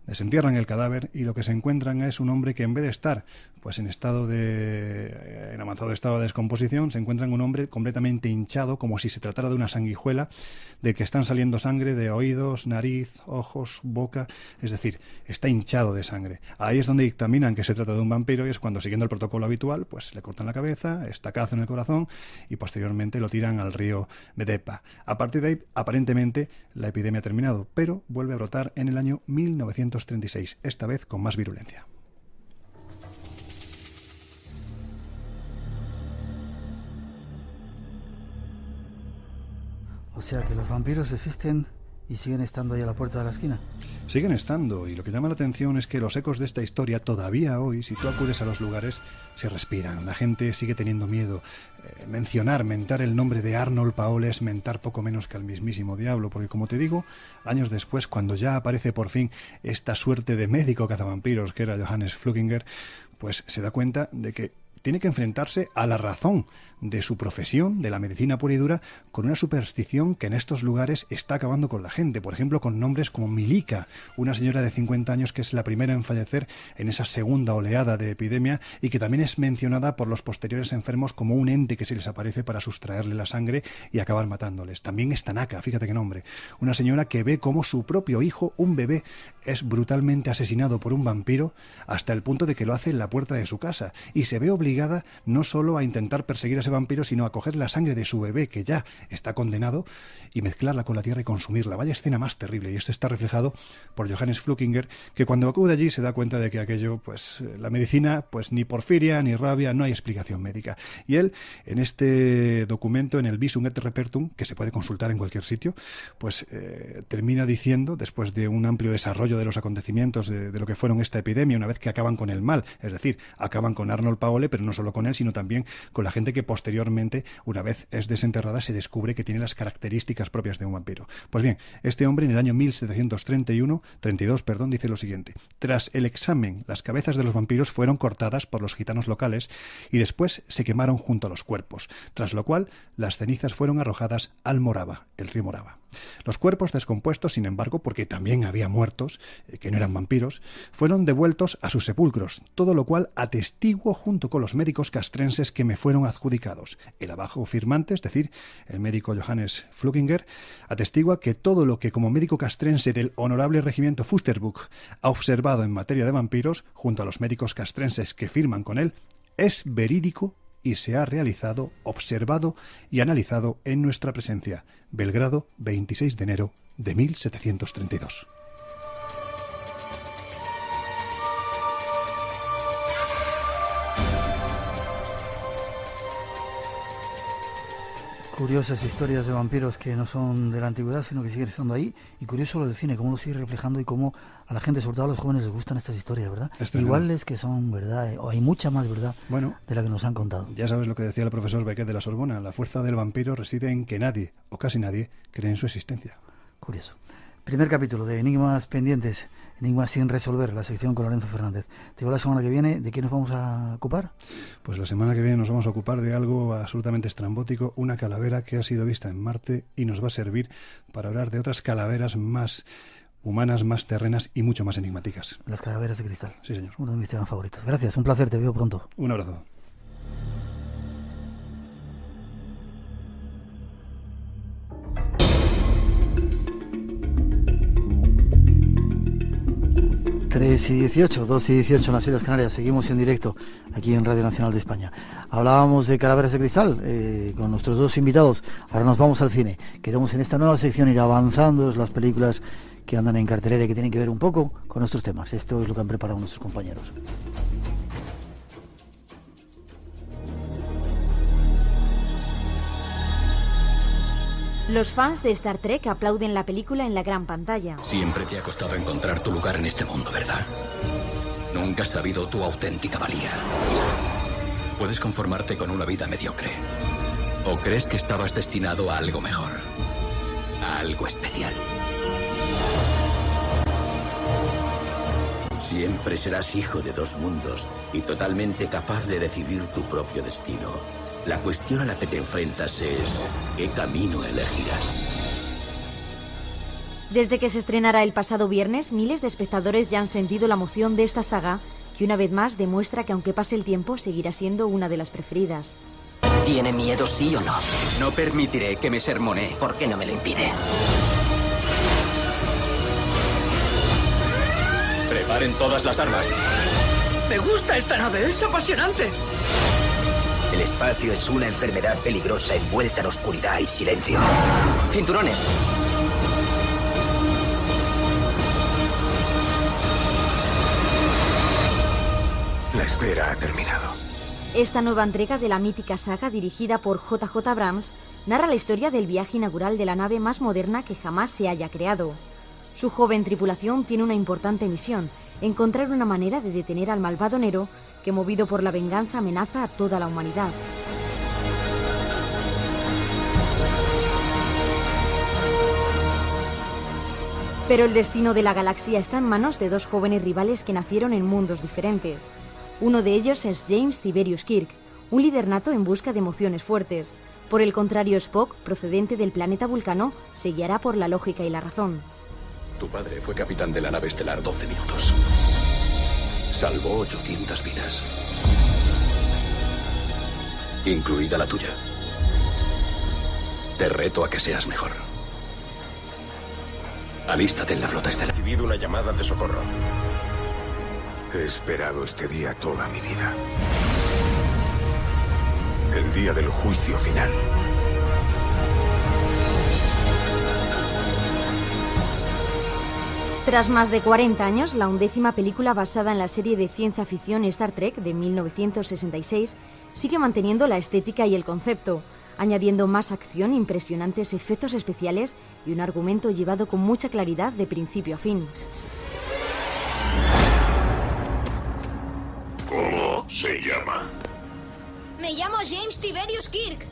desentierran el cadáver, y lo que se encuentran es un hombre que, en vez de estar pues en avanzado estado de descomposición, se encuentran un hombre completamente hinchado, como si se tratara de una sanguijuela, de que están saliendo sangre de oídos, nariz, ojos, boca, es decir, está hinchado de sangre. Ahí es donde dictaminan que se trata de un vampiro, y es cuando, siguiendo el protocolo habitual, pues le cortan la cabeza, estacazo en el corazón, y posteriormente lo tiran al río Medepa. A partir de ahí, aparentemente, la epidemia ha terminado, pero vuelve a brotar en el año 1936, esta vez con más virulencia. O sea que los vampiros existen y siguen estando ahí a la puerta de la esquina. Siguen estando, y lo que llama la atención es que los ecos de esta historia todavía hoy, si tú acudes a los lugares, se respiran. La gente sigue teniendo miedo. Mentar el nombre de Arnold Paole es mentar poco menos que al mismísimo diablo, porque, como te digo, años después, cuando ya aparece por fin esta suerte de médico cazavampiros que era Johannes Flukinger, pues se da cuenta de que tiene que enfrentarse a la razón de su profesión, de la medicina pura y dura, con una superstición que en estos lugares está acabando con la gente. Por ejemplo, con nombres como Milica, una señora de 50 años que es la primera en fallecer en esa segunda oleada de epidemia, y que también es mencionada por los posteriores enfermos como un ente que se les aparece para sustraerle la sangre y acabar matándoles. También es Tanaka, fíjate qué nombre, una señora que ve cómo su propio hijo, un bebé, es brutalmente asesinado por un vampiro, hasta el punto de que lo hace en la puerta de su casa, y se ve obligada no solo a intentar perseguir a ese vampiro, sino a coger la sangre de su bebé, que ya está condenado, y mezclarla con la tierra y consumirla. Vaya escena más terrible. Y esto está reflejado por Johannes Flukinger, que cuando acude allí se da cuenta de que aquello, pues la medicina, pues ni porfiria ni rabia, no hay explicación médica. Y él, en este documento, en el Visum et Repertum, que se puede consultar en cualquier sitio, pues termina diciendo, después de un amplio desarrollo de los acontecimientos de lo que fueron esta epidemia, una vez que acaban con el mal, es decir, acaban con Arnold Paole, pero no solo con él, sino también con la gente que posteriormente, una vez es desenterrada, se descubre que tiene las características propias de un vampiro. Pues bien, este hombre en el año 1732, dice lo siguiente: tras el examen, las cabezas de los vampiros fueron cortadas por los gitanos locales y después se quemaron junto a los cuerpos, tras lo cual las cenizas fueron arrojadas al Morava, el río Morava. Los cuerpos descompuestos, sin embargo, porque también había muertos, que no eran vampiros, fueron devueltos a sus sepulcros, todo lo cual atestiguo junto con los médicos castrenses que me fueron adjudicados. El abajo firmante, es decir, el médico Johannes Flukinger, atestigua que todo lo que como médico castrense del honorable regimiento Fusterbuch ha observado en materia de vampiros, junto a los médicos castrenses que firman con él, es verídico y se ha realizado, observado y analizado en nuestra presencia. Belgrado, 26 de enero de 1732. Curiosas historias de vampiros que no son de la antigüedad, sino que siguen estando ahí. Y curioso lo del cine, cómo lo sigue reflejando y cómo a la gente, sobre todo a los jóvenes, les gustan estas historias, ¿verdad? Igual es que son verdad, o hay mucha más verdad de la que nos han contado. Ya sabes lo que decía el profesor Beckett de la Sorbona: la fuerza del vampiro reside en que nadie, o casi nadie, cree en su existencia. Curioso. Primer capítulo de Enigmas Pendientes Enigmas sin resolver, la sección con Lorenzo Fernández. Te digo la semana que viene, ¿de qué nos vamos a ocupar? Pues la semana que viene nos vamos a ocupar de algo absolutamente estrambótico, una calavera que ha sido vista en Marte y nos va a servir para hablar de otras calaveras más humanas, más terrenas y mucho más enigmáticas. Las calaveras de cristal. Sí, señor. Uno de mis temas favoritos. Gracias, un placer, te veo pronto. Un abrazo. Tres y 18, 2 y 18 en las Islas Canarias. Seguimos en directo aquí en Radio Nacional de España. Hablábamos de calaveras de cristal con nuestros dos invitados. Ahora nos vamos al cine. Queremos en esta nueva sección ir avanzando las películas que andan en cartelera y que tienen que ver un poco con nuestros temas. Esto es lo que han preparado nuestros compañeros. Los fans de Star Trek aplauden la película en la gran pantalla. Siempre te ha costado encontrar tu lugar en este mundo, ¿verdad? Nunca has sabido tu auténtica valía. Puedes conformarte con una vida mediocre. ¿O crees que estabas destinado a algo mejor? A algo especial. Siempre serás hijo de dos mundos y totalmente capaz de decidir tu propio destino. La cuestión a la que te enfrentas es ¿qué camino elegirás? Desde que se estrenara el pasado viernes, miles de espectadores ya han sentido la emoción de esta saga, que una vez más demuestra que aunque pase el tiempo, seguirá siendo una de las preferidas. ¿Tiene miedo, sí o no? No permitiré que me sermonee. ¿Por qué no me lo impide? Preparen todas las armas. ¡Me gusta esta nave! ¡Es apasionante! El espacio es una enfermedad peligrosa envuelta en oscuridad y silencio. ¡Cinturones! La espera ha terminado. Esta nueva entrega de la mítica saga, dirigida por J.J. Abrams, narra la historia del viaje inaugural de la nave más moderna que jamás se haya creado. Su joven tripulación tiene una importante misión: encontrar una manera de detener al malvado Nero, que movido por la venganza amenaza a toda la humanidad. Pero el destino de la galaxia está en manos de dos jóvenes rivales que nacieron en mundos diferentes. Uno de ellos es James Tiberius Kirk, un líder nato en busca de emociones fuertes. Por el contrario, Spock, procedente del planeta Vulcano, se guiará por la lógica y la razón. Tu padre fue capitán de la nave estelar 12 minutos. Salvó 800 vidas. Incluida la tuya. Te reto a que seas mejor. Alístate en la flota estelar. He recibido una llamada de socorro. He esperado este día toda mi vida. El día del juicio final. Tras más de 40 años, la 11ª película basada en la serie de ciencia ficción Star Trek de 1966 sigue manteniendo la estética y el concepto, añadiendo más acción, impresionantes efectos especiales y un argumento llevado con mucha claridad de principio a fin. ¿Cómo se llama? Me llamo James Tiberius Kirk.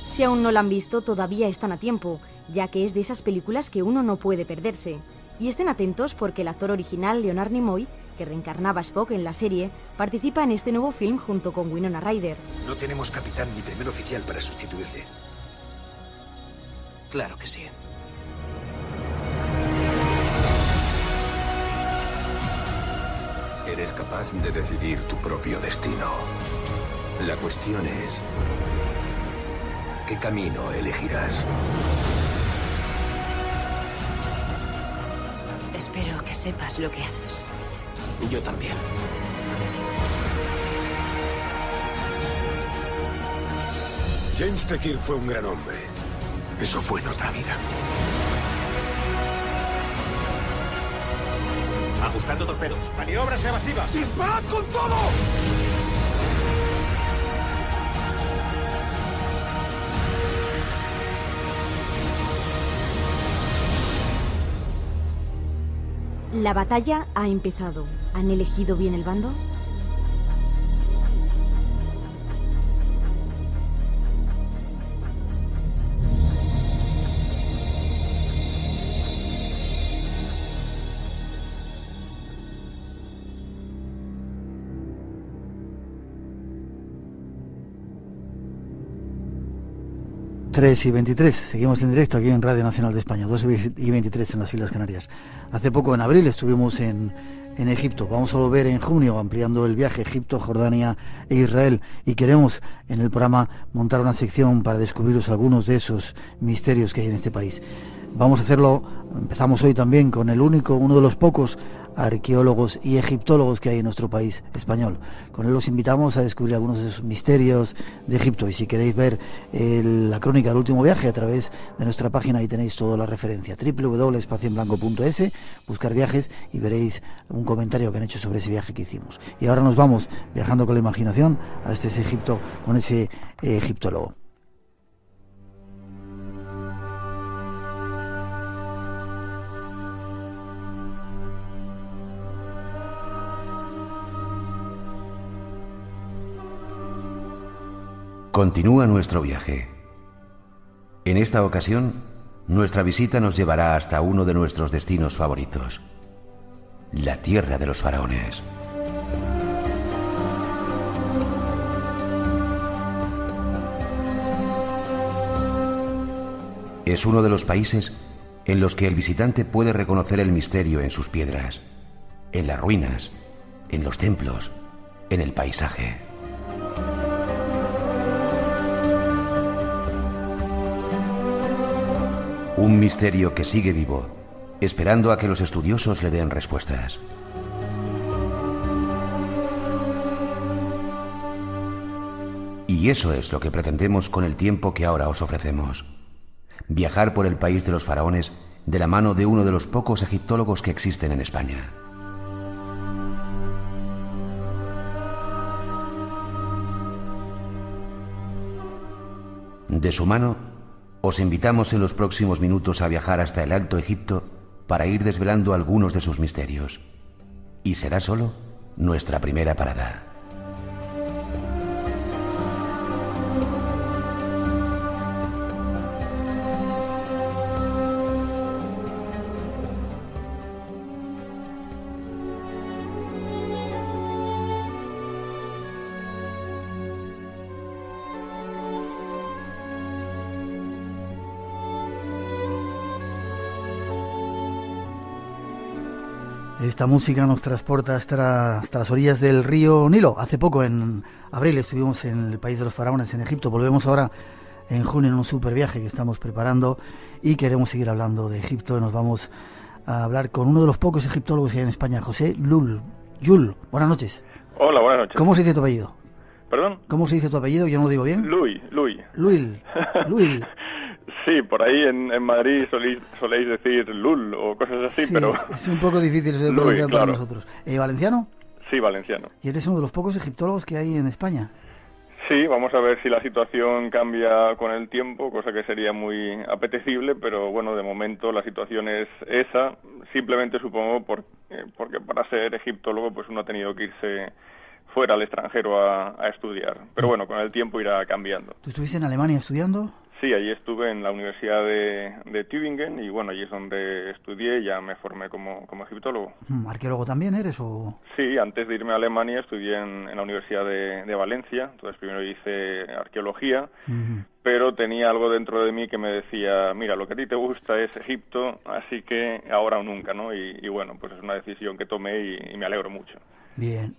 Si aún no la han visto, todavía están a tiempo, ya que es de esas películas que uno no puede perderse. Y estén atentos porque el actor original Leonard Nimoy, que reencarnaba a Spock en la serie, participa en este nuevo film junto con Winona Ryder. No tenemos capitán ni primer oficial para sustituirle. Claro que sí. Eres capaz de decidir tu propio destino. La cuestión es, ¿qué camino elegirás? Espero que sepas lo que haces. Yo también. James T. Kirk fue un gran hombre. Eso fue en otra vida. Ajustando torpedos. Maniobras evasivas. ¡Disparad con todo! La batalla ha empezado. ¿Han elegido bien el bando? 3:23, seguimos en directo aquí en Radio Nacional de España, 2:23 en las Islas Canarias. Hace poco, en abril, estuvimos en Egipto. Vamos a volver en junio ampliando el viaje a Egipto, Jordania e Israel, y queremos en el programa montar una sección para descubriros algunos de esos misterios que hay en este país. Vamos a hacerlo, empezamos hoy también con uno de los pocos arqueólogos y egiptólogos que hay en nuestro país español. Con él los invitamos a descubrir algunos de esos misterios de Egipto, y si queréis ver la crónica del último viaje a través de nuestra página, ahí tenéis toda la referencia, www.espacioenblanco.es, buscar viajes y veréis un comentario que han hecho sobre ese viaje que hicimos. Y ahora nos vamos viajando con la imaginación a este Egipto con ese egiptólogo. Continúa nuestro viaje. En esta ocasión, nuestra visita nos llevará hasta uno de nuestros destinos favoritos, la tierra de los faraones. Es uno de los países en los que el visitante puede reconocer el misterio en sus piedras, en las ruinas, en los templos, en el paisaje. Un misterio que sigue vivo, esperando a que los estudiosos le den respuestas. Y eso es lo que pretendemos con el tiempo que ahora os ofrecemos. Viajar por el país de los faraones de la mano de uno de los pocos egiptólogos que existen en España. De su mano, os invitamos en los próximos minutos a viajar hasta el Alto Egipto para ir desvelando algunos de sus misterios. Y será solo nuestra primera parada. Esta música nos transporta hasta las orillas del río Nilo. Hace poco, en abril, estuvimos en el país de los faraones, en Egipto. Volvemos ahora en junio en un super viaje que estamos preparando y queremos seguir hablando de Egipto. Nos vamos a hablar con uno de los pocos egiptólogos que hay en España, José Llull. Buenas noches. Hola, buenas noches. ¿Cómo se dice tu apellido? ¿Perdón? ¿Cómo se dice tu apellido? Yo no lo digo bien. Luis. Sí, por ahí en Madrid soléis decir Lul o cosas así, sí, pero... Es un poco difícil de pronunciar para nosotros. ¿Valenciano? Sí, valenciano. ¿Y eres uno de los pocos egiptólogos que hay en España? Sí, vamos a ver si la situación cambia con el tiempo, cosa que sería muy apetecible, pero bueno, de momento la situación es esa. Simplemente supongo porque para ser egiptólogo pues uno ha tenido que irse fuera al extranjero a estudiar. Pero bueno, con el tiempo irá cambiando. ¿Tú estuviste en Alemania estudiando? Sí, allí estuve en la Universidad de Tübingen y bueno, allí es donde estudié y ya me formé como egiptólogo. ¿Arqueólogo también eres o...? Sí, antes de irme a Alemania estudié en la Universidad de Valencia, entonces primero hice arqueología, pero tenía algo dentro de mí que me decía, mira, lo que a ti te gusta es Egipto, así que ahora o nunca, ¿no? Y bueno, pues es una decisión que tomé y me alegro mucho. Bien.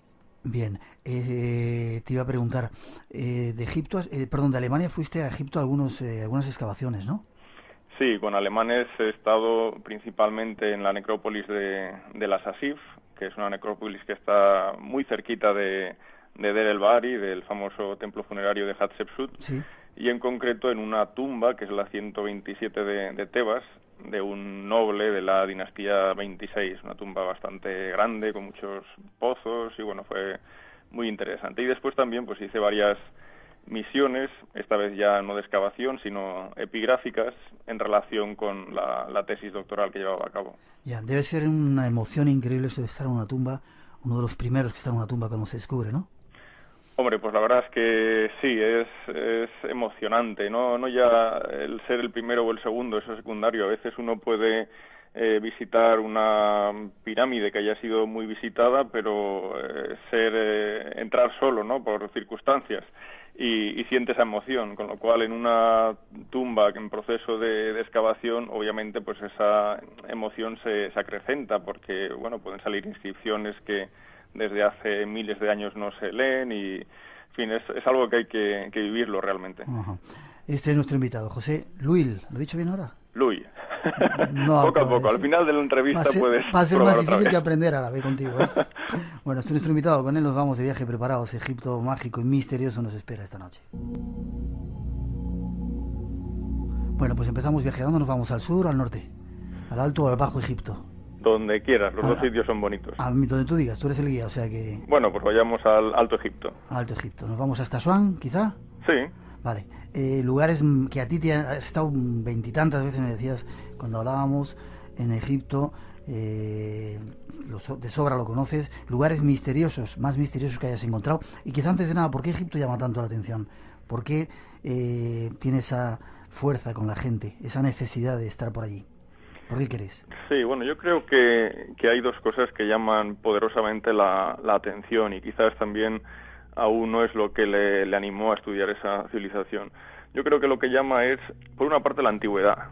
Te iba a preguntar, de Alemania fuiste a Egipto a algunas excavaciones, ¿no? Sí, con alemanes he estado principalmente en la necrópolis de las Asif, que es una necrópolis que está muy cerquita de Deir el-Bahari, del famoso templo funerario de Hatshepsut, sí. Y en concreto en una tumba, que es la 127 de Tebas, de un noble de la dinastía 26, una tumba bastante grande, con muchos pozos, y bueno, fue muy interesante. Y después también pues hice varias misiones, esta vez ya no de excavación, sino epigráficas, en relación con la tesis doctoral que llevaba a cabo. Ya, debe ser una emoción increíble eso de estar en una tumba, uno de los primeros que está en una tumba cuando se descubre, ¿no? Hombre, pues la verdad es que sí, es emocionante, no ya el ser el primero o el segundo, eso es secundario. A veces uno puede visitar una pirámide que haya sido muy visitada, pero entrar solo, ¿no?, por circunstancias. y siente esa emoción, con lo cual en una tumba en proceso de excavación, obviamente pues esa emoción se acrecenta, porque bueno, pueden salir inscripciones que desde hace miles de años no se leen y, en fin, es algo que hay que vivirlo realmente. Ajá. Este es nuestro invitado, José Luil, ¿lo he dicho bien ahora? Luis. No, poco a poco, al final de la entrevista va a ser más difícil que aprender árabe contigo, ¿eh? Bueno, este es nuestro invitado, con él nos vamos de viaje preparados. Egipto mágico y misterioso nos espera esta noche. Bueno, pues empezamos viajando, nos vamos al sur, al norte, al alto o al bajo Egipto. Donde quieras, los dos sitios son bonitos. Donde tú digas, tú eres el guía, o sea que... Bueno, pues vayamos al Alto Egipto. Alto Egipto, ¿nos vamos hasta Asuán, quizá? Sí. Vale, lugares que a ti te has estado veintitantas veces, me decías, cuando hablábamos en Egipto, de sobra lo conoces, lugares misteriosos, más misteriosos que hayas encontrado. Y quizá antes de nada, ¿por qué Egipto llama tanto la atención? ¿Por qué tiene esa fuerza con la gente, esa necesidad de estar por allí? ¿Por qué crees? Sí, bueno, yo creo que hay dos cosas que llaman poderosamente la atención, y quizás también a uno es lo que le animó a estudiar esa civilización. Yo creo que lo que llama es, por una parte, la antigüedad,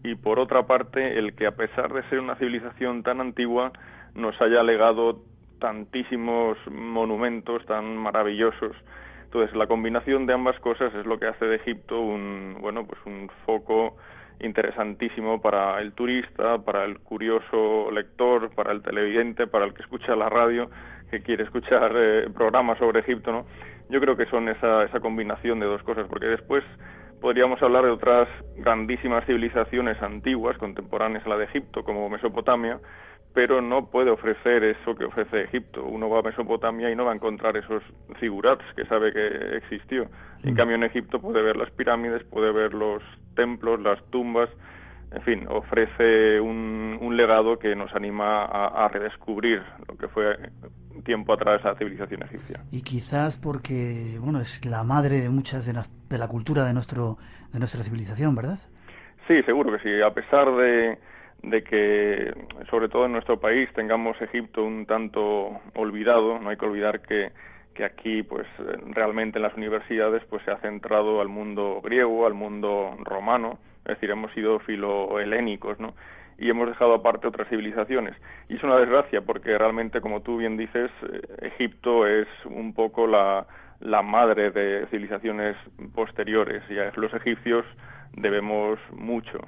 y por otra parte, el que a pesar de ser una civilización tan antigua, nos haya legado tantísimos monumentos tan maravillosos. Entonces, la combinación de ambas cosas es lo que hace de Egipto un foco interesantísimo para el turista, para el curioso lector, para el televidente, para el que escucha la radio, que quiere escuchar programas sobre Egipto, ¿no? Yo creo que son esa combinación de dos cosas, porque después podríamos hablar de otras grandísimas civilizaciones antiguas, contemporáneas a la de Egipto, como Mesopotamia, pero no puede ofrecer eso que ofrece Egipto. Uno va a Mesopotamia y no va a encontrar esos zigurats que sabe que existió. En cambio, en Egipto puede ver las pirámides, puede ver los templos, las tumbas. En fin, ofrece un legado que nos anima a redescubrir lo que fue tiempo atrás la civilización egipcia. Y quizás porque, bueno, es la madre de muchas de la cultura de nuestra civilización, ¿verdad? Sí, seguro que sí. A pesar de que, sobre todo en nuestro país, tengamos Egipto un tanto olvidado, no hay que olvidar que aquí, pues, realmente en las universidades, pues, se ha centrado al mundo griego, al mundo romano, es decir, hemos sido filohelénicos, ¿no? Y hemos dejado aparte otras civilizaciones. Y es una desgracia, porque realmente, como tú bien dices, Egipto es un poco la madre de civilizaciones posteriores, y a los egipcios debemos mucho.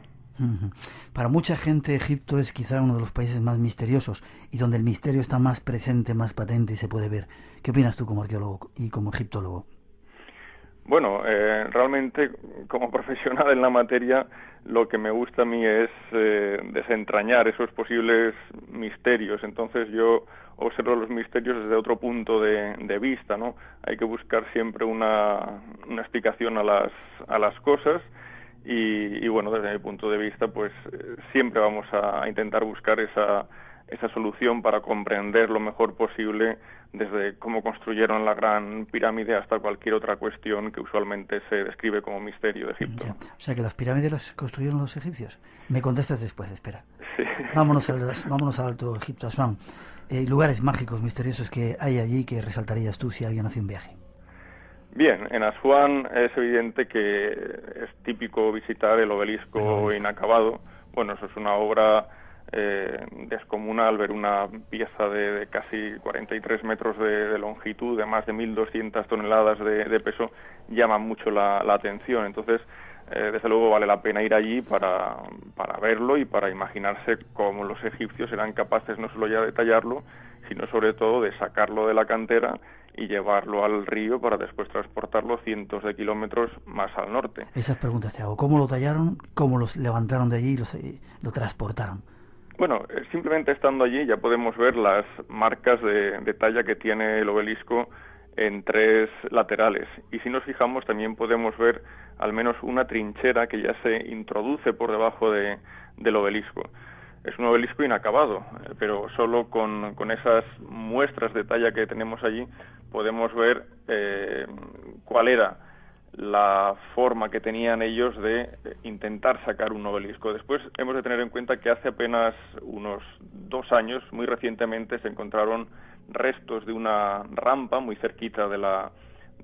Para mucha gente Egipto es quizá uno de los países más misteriosos y donde el misterio está más presente, más patente y se puede ver. ¿Qué opinas tú como arqueólogo y como egiptólogo? Bueno, realmente como profesional en la materia, lo que me gusta a mí es desentrañar esos posibles misterios. Entonces yo observo los misterios desde otro punto de vista, ¿no? Hay que buscar siempre una explicación a las cosas. Y bueno, desde mi punto de vista, pues siempre vamos a intentar buscar esa solución para comprender lo mejor posible, desde cómo construyeron la Gran Pirámide hasta cualquier otra cuestión que usualmente se describe como misterio de Egipto. Ya. O sea, que las pirámides las construyeron los egipcios. Me contestas después, espera. Sí. Vámonos al Alto Egipto, Asuán. Lugares mágicos, misteriosos que hay allí que resaltarías tú si alguien hace un viaje. Bien, en Asuán es evidente que es típico visitar el obelisco inacabado. Bueno, eso es una obra descomunal, ver una pieza de casi 43 metros de longitud, de más de 1.200 toneladas de peso, llama mucho la atención. Entonces, desde luego vale la pena ir allí para verlo y para imaginarse cómo los egipcios eran capaces no solo ya de tallarlo, sino sobre todo de sacarlo de la cantera y llevarlo al río para después transportarlo cientos de kilómetros más al norte. Esas preguntas te hago. ¿Cómo lo tallaron? ¿Cómo los levantaron de allí y lo transportaron? Bueno, simplemente estando allí ya podemos ver las marcas de talla que tiene el obelisco en tres laterales. Y si nos fijamos también podemos ver al menos una trinchera que ya se introduce por debajo del obelisco. Es un obelisco inacabado, pero solo con esas muestras de talla que tenemos allí podemos ver cuál era la forma que tenían ellos de intentar sacar un obelisco. Después hemos de tener en cuenta que hace apenas unos 2 años, muy recientemente, se encontraron restos de una rampa muy cerquita de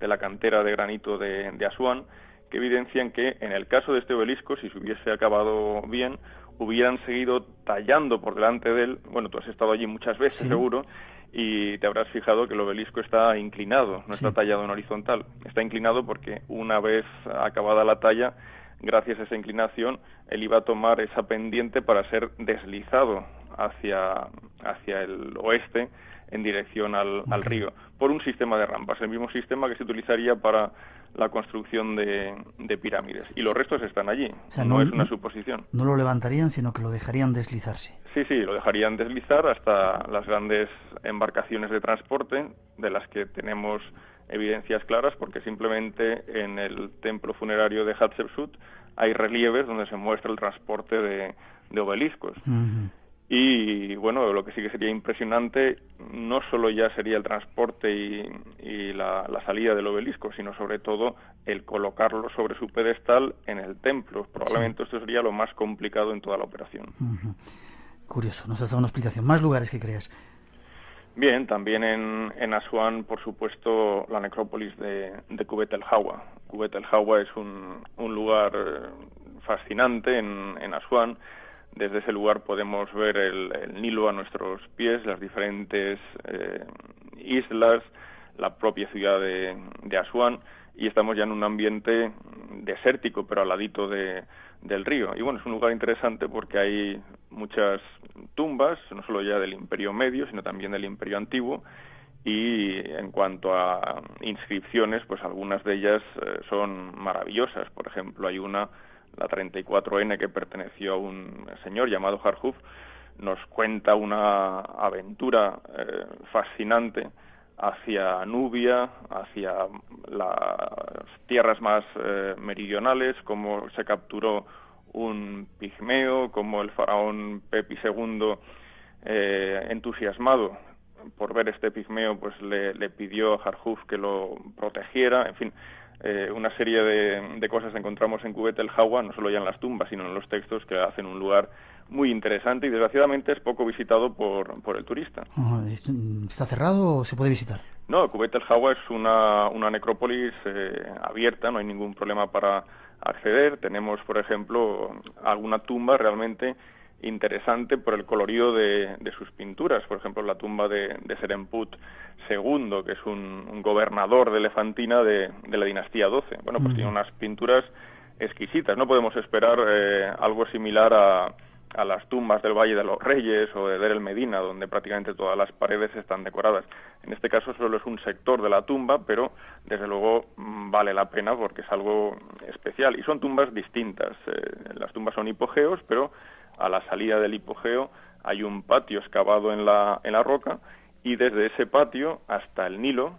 la cantera de granito de Asuán, que evidencian que en el caso de este obelisco, si se hubiese acabado bien, hubieran seguido tallando por delante de él. Bueno, tú has estado allí muchas veces, sí, seguro, y te habrás fijado que el obelisco está inclinado, no está tallado en horizontal. Está inclinado porque una vez acabada la talla, gracias a esa inclinación, él iba a tomar esa pendiente para ser deslizado hacia el oeste en dirección al río, por un sistema de rampas, el mismo sistema que se utilizaría para la construcción de pirámides. Y los restos están allí, o sea, no es una suposición. No lo levantarían, sino que lo dejarían deslizarse. Sí, lo dejarían deslizar hasta las grandes embarcaciones de transporte, de las que tenemos evidencias claras, porque simplemente en el templo funerario de Hatshepsut hay relieves donde se muestra el transporte de obeliscos. Uh-huh. Y bueno, lo que sí que sería impresionante no solo ya sería el transporte y la salida del obelisco, sino sobre todo el colocarlo sobre su pedestal en el templo. Probablemente esto sería lo más complicado en toda la operación. Uh-huh. Curioso, nos has dado una explicación. ¿Más lugares que creas? Bien, también en Asuán, por supuesto, la necrópolis de Kubet el Hawa. Kubet el Hawa es un lugar fascinante en Asuán. Desde ese lugar podemos ver el Nilo a nuestros pies, las diferentes islas, la propia ciudad de Asuán, y estamos ya en un ambiente desértico, pero al ladito del río. Y bueno, es un lugar interesante porque hay muchas tumbas, no solo ya del Imperio Medio, sino también del Imperio Antiguo, y en cuanto a inscripciones, pues algunas de ellas son maravillosas. Por ejemplo, hay una, la 34N, que perteneció a un señor llamado Harhuf. Nos cuenta una aventura fascinante hacia Nubia, hacia las tierras más meridionales, cómo se capturó un pigmeo, cómo el faraón Pepi II, entusiasmado por ver este pigmeo, pues le pidió a Harhuf que lo protegiera. En fin, una serie de cosas encontramos en Kubet el Hawa, no solo ya en las tumbas, sino en los textos, que hacen un lugar muy interesante y desgraciadamente es poco visitado por el turista. ¿Está cerrado o se puede visitar? No, Kubet el Hawa es una necrópolis abierta, no hay ningún problema para acceder. Tenemos, por ejemplo, alguna tumba realmente interesante por el colorido de sus pinturas. Por ejemplo, la tumba de Seremput II, que es un gobernador de Elefantina de la dinastía 12. Bueno, pues tiene unas pinturas exquisitas. No podemos esperar algo similar a las tumbas del Valle de los Reyes o de Der el Medina, donde prácticamente todas las paredes están decoradas. En este caso solo es un sector de la tumba, pero desde luego vale la pena porque es algo especial. Y son tumbas distintas. Las tumbas son hipogeos, pero a la salida del hipogeo hay un patio excavado en la roca, y desde ese patio hasta el Nilo,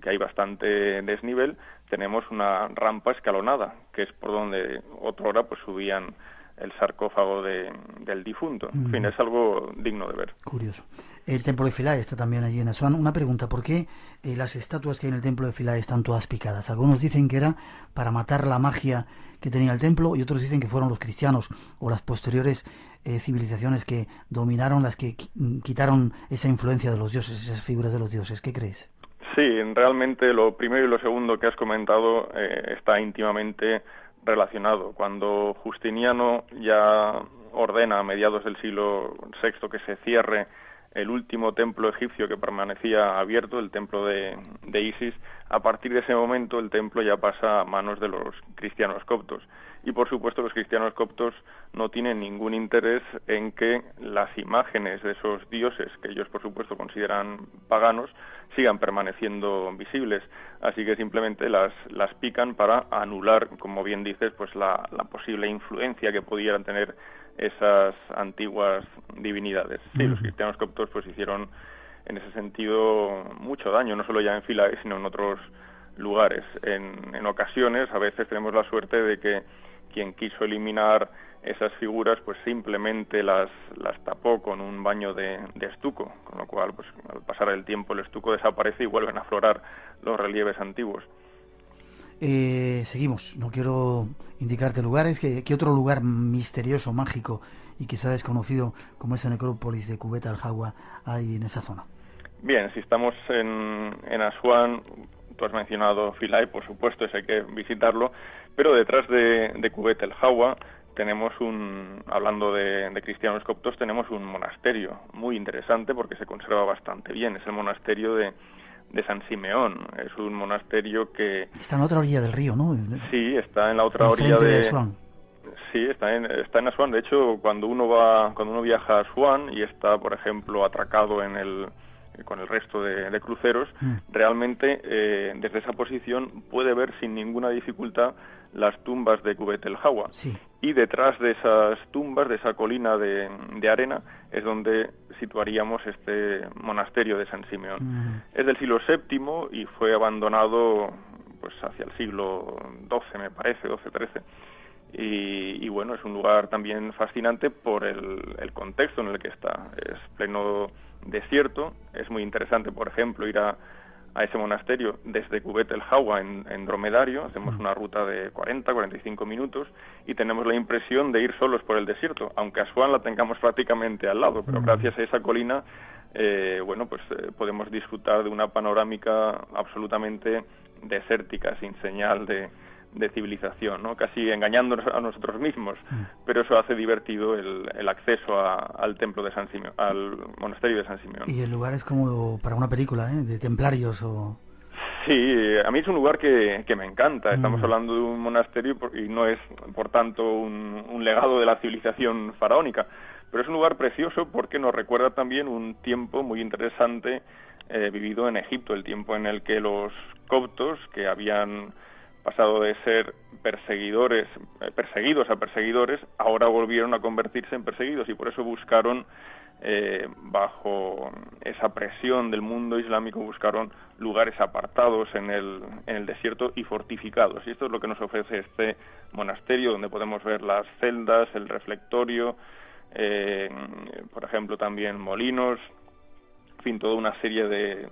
que hay bastante desnivel, tenemos una rampa escalonada, que es por donde otrora pues subían el sarcófago del difunto. En fin, es algo digno de ver. Curioso. El templo de Philae está también allí en Asuán. Una pregunta, ¿por qué las estatuas que hay en el templo de Philae están todas picadas? Algunos dicen que era para matar la magia que tenía el templo, y otros dicen que fueron los cristianos o las posteriores civilizaciones que dominaron, las que quitaron esa influencia de los dioses, esas figuras de los dioses. ¿Qué crees? Sí, realmente lo primero y lo segundo que has comentado está íntimamente relacionado. Cuando Justiniano ya ordena a mediados del siglo VI que se cierre el último templo egipcio que permanecía abierto, el templo de Isis, a partir de ese momento el templo ya pasa a manos de los cristianos coptos. Y por supuesto los cristianos coptos no tienen ningún interés en que las imágenes de esos dioses, que ellos por supuesto consideran paganos, sigan permaneciendo visibles. Así que simplemente las pican para anular, como bien dices, pues la posible influencia que pudieran tener esas antiguas divinidades. Sí, los cristianos coptos pues hicieron en ese sentido mucho daño, no solo ya en Philae, sino en otros lugares. En ocasiones, a veces tenemos la suerte de que quien quiso eliminar esas figuras pues simplemente las tapó con un baño de estuco, con lo cual pues al pasar el tiempo el estuco desaparece y vuelven a aflorar los relieves antiguos. Seguimos, no quiero indicarte lugares. ¿Qué otro lugar misterioso, mágico y quizá desconocido como esa necrópolis de Kubet el Hawa hay en esa zona? Bien, si estamos en Asuán, tú has mencionado Philae, por supuesto, ese hay que visitarlo, pero detrás de Kubet el Hawa tenemos hablando de cristianos coptos, tenemos un monasterio muy interesante porque se conserva bastante bien. Es el monasterio de San Simeón. Es un monasterio que... Está en la otra orilla del río, ¿no? Sí, está en la otra orilla de Asuán. Sí, está en Asuán. De hecho, cuando uno viaja a Asuán y está, por ejemplo, atracado con el resto de cruceros, realmente desde esa posición puede ver sin ninguna dificultad las tumbas de Kubet el Hawa. Sí. Y detrás de esas tumbas, de esa colina de arena, es donde situaríamos este monasterio de San Simeón. Es del siglo VII y fue abandonado pues hacia el siglo XII, me parece, XII-XIII. Y bueno, es un lugar también fascinante por el contexto en el que está. Es pleno desierto. Es muy interesante, por ejemplo, ir a ese monasterio desde Kubet el Hawa en dromedario. Hacemos una ruta de 40-45 minutos y tenemos la impresión de ir solos por el desierto, aunque Asuán la tengamos prácticamente al lado, pero gracias a esa colina podemos disfrutar de una panorámica absolutamente desértica, sin señal de civilización, ¿no? Casi engañándonos a nosotros mismos, pero eso hace divertido el acceso al templo de San Simeón, al monasterio de San Simeón. Y el lugar es como para una película, de templarios o... Sí, a mí es un lugar que me encanta. Estamos hablando de un monasterio y no es, por tanto, un legado de la civilización faraónica, pero es un lugar precioso porque nos recuerda también un tiempo muy interesante vivido en Egipto, el tiempo en el que los coptos, que habían pasado de ser perseguidos a perseguidores, ahora volvieron a convertirse en perseguidos y por eso buscaron, bajo esa presión del mundo islámico, buscaron lugares apartados en el desierto y fortificados. Y esto es lo que nos ofrece este monasterio, donde podemos ver las celdas, el reflectorio, por ejemplo también molinos, en fin, toda una serie de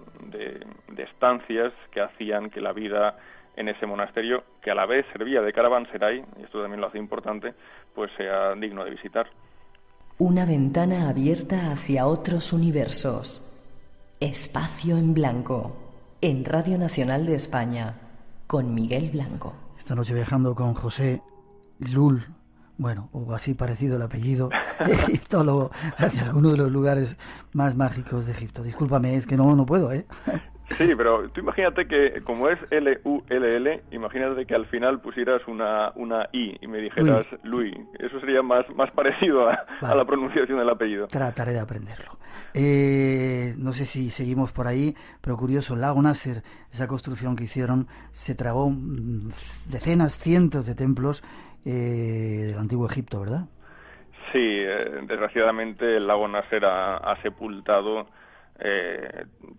estancias que hacían que la vida en ese monasterio, que a la vez servía de caravanserai, y esto también lo hace importante, pues sea digno de visitar. Una ventana abierta hacia otros universos. Espacio en Blanco, en Radio Nacional de España, con Miguel Blanco. Esta noche viajando con José Lul, bueno, o así parecido el apellido, egiptólogo, hacia alguno de los lugares más mágicos de Egipto. Discúlpame, es que no puedo, ¿eh? Sí, pero tú imagínate que, como es L-U-L-L, imagínate que al final pusieras una I y me dijeras Louis. Eso sería más parecido a la pronunciación del apellido. Trataré de aprenderlo. No sé si seguimos por ahí, pero curioso, el lago Nasser, esa construcción que hicieron, se tragó decenas, cientos de templos del antiguo Egipto, ¿verdad? Sí, desgraciadamente el lago Nasser ha sepultado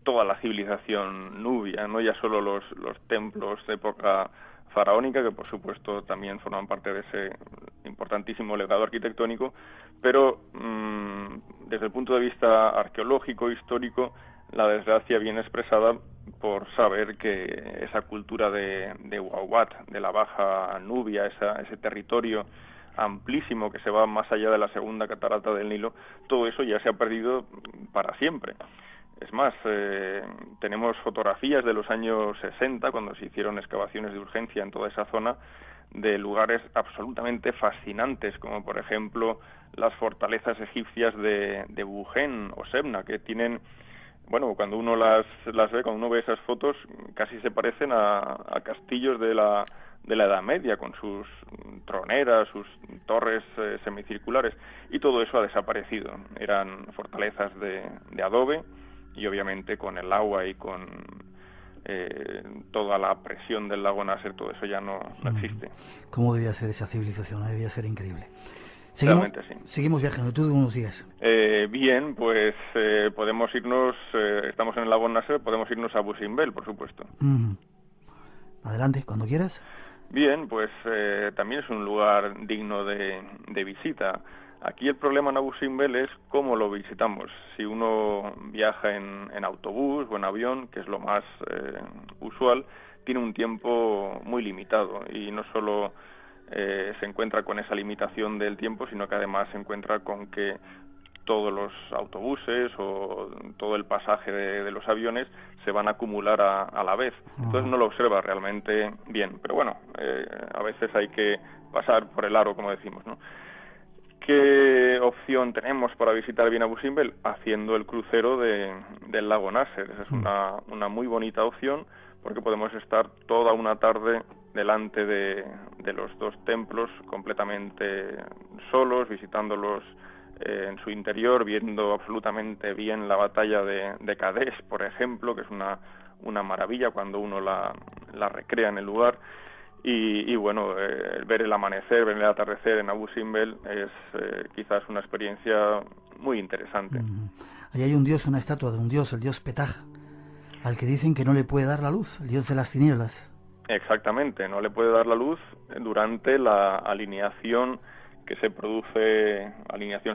toda la civilización nubia, no ya solo los templos de época faraónica, que por supuesto también forman parte de ese importantísimo legado arquitectónico, pero desde el punto de vista arqueológico, histórico, la desgracia viene expresada por saber que esa cultura de Uawat, de la Baja Nubia, ese territorio amplísimo que se va más allá de la segunda catarata del Nilo, todo eso ya se ha perdido para siempre. Es más, tenemos fotografías de los años 60, cuando se hicieron excavaciones de urgencia en toda esa zona, de lugares absolutamente fascinantes, como por ejemplo las fortalezas egipcias de Bujen o Sebna, que tienen, bueno, cuando uno las ve, cuando uno ve esas fotos, casi se parecen a castillos de la Edad Media, con sus troneras, sus torres semicirculares, y todo eso ha desaparecido. Eran fortalezas de adobe, y obviamente con el agua y con toda la presión del lago Nasser, todo eso ya no existe. ¿Cómo debía ser esa civilización? Debía ser increíble. Realmente sí. Seguimos viajando. ¿Tú unos días? Bien, pues podemos irnos, estamos en el lago Nasser, podemos irnos a Abu Simbel, por supuesto. Adelante, cuando quieras. Bien, pues también es un lugar digno de visita. Aquí el problema en Abu Simbel es cómo lo visitamos. Si uno viaja en autobús o en avión, que es lo más usual, tiene un tiempo muy limitado y no solo se encuentra con esa limitación del tiempo, sino que además se encuentra con que todos los autobuses o todo el pasaje de los aviones se van a acumular a la vez. Entonces no lo observa realmente bien. Pero bueno, a veces hay que pasar por el aro, como decimos, ¿no? ¿Qué opción tenemos para visitar bien Abu Simbel? Haciendo el crucero del lago Nasser. Esa es una muy bonita opción, porque podemos estar toda una tarde delante de los dos templos completamente solos, visitándolos en su interior, viendo absolutamente bien la batalla de Kadesh, por ejemplo, que es una maravilla cuando uno la recrea en el lugar. Y bueno, ver el amanecer, ver el atardecer en Abu Simbel es quizás una experiencia muy interesante. Ahí hay un dios, una estatua de un dios, el dios Petah, al que dicen que no le puede dar la luz, el dios de las tinieblas. Exactamente, no le puede dar la luz durante la alineación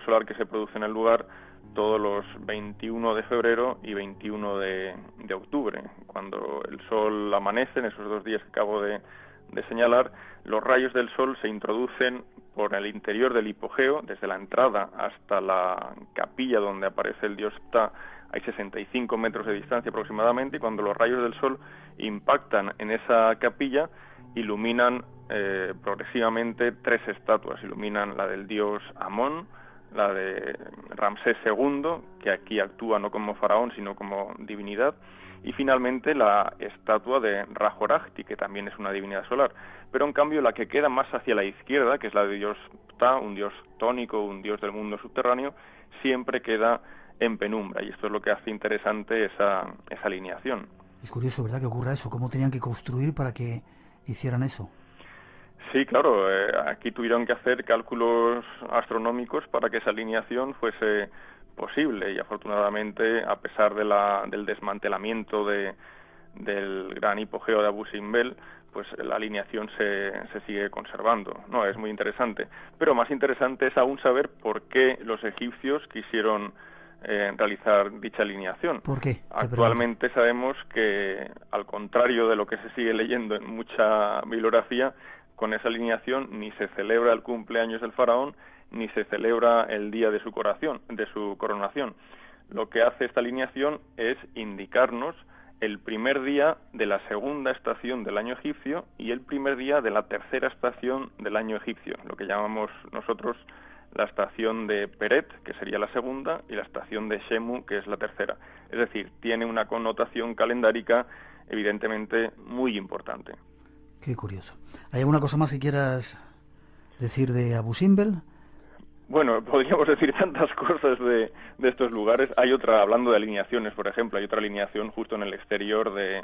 solar que se produce en el lugar todos los 21 de febrero y 21 de octubre. Cuando el sol amanece, en esos 2 días que acabo de señalar, los rayos del sol se introducen por el interior del hipogeo, desde la entrada hasta la capilla donde aparece el dios Ptah. Hay 65 metros de distancia aproximadamente, y cuando los rayos del sol impactan en esa capilla, iluminan progresivamente 3 estatuas. Iluminan la del dios Amón, la de Ramsés II, que aquí actúa no como faraón, sino como divinidad, y finalmente la estatua de Ra-Horajti, que también es una divinidad solar. Pero en cambio la que queda más hacia la izquierda, que es la de dios Ptah, un dios tónico, un dios del mundo subterráneo, siempre queda en penumbra, y esto es lo que hace interesante esa alineación. Es curioso, ¿verdad?, que ocurra eso. ¿Cómo tenían que construir para que hicieran eso? Sí, claro, aquí tuvieron que hacer cálculos astronómicos para que esa alineación fuese posible, y afortunadamente, a pesar del desmantelamiento del gran hipogeo de Abu Simbel, pues la alineación se sigue conservando. No, es muy interesante. Pero más interesante es aún saber por qué los egipcios quisieron realizar dicha alineación. ¿Por qué? Actualmente sabemos que, al contrario de lo que se sigue leyendo en mucha bibliografía, con esa alineación ni se celebra el cumpleaños del faraón, ni se celebra el día de su coronación. Lo que hace esta alineación es indicarnos el primer día de la segunda estación del año egipcio y el primer día de la tercera estación del año egipcio, lo que llamamos nosotros la estación de Peret, que sería la segunda, y la estación de Shemu, que es la tercera. Es decir, tiene una connotación calendárica evidentemente muy importante. Qué curioso. ¿Hay alguna cosa más que quieras decir de Abu Simbel? Bueno, podríamos decir tantas cosas de estos lugares. Hay otra, hablando de alineaciones, por ejemplo, hay otra alineación justo en el exterior de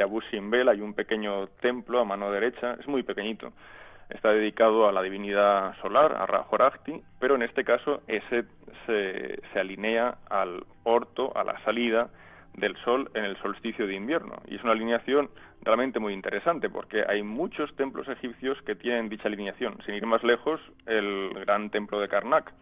Abu Simbel. Hay un pequeño templo a mano derecha, es muy pequeñito. Está dedicado a la divinidad solar, a Ra-Horajti, pero en este caso ese se alinea al orto, a la salida del sol en el solsticio de invierno. Y es una alineación realmente muy interesante, porque hay muchos templos egipcios que tienen dicha alineación. Sin ir más lejos, el gran templo de Karnak.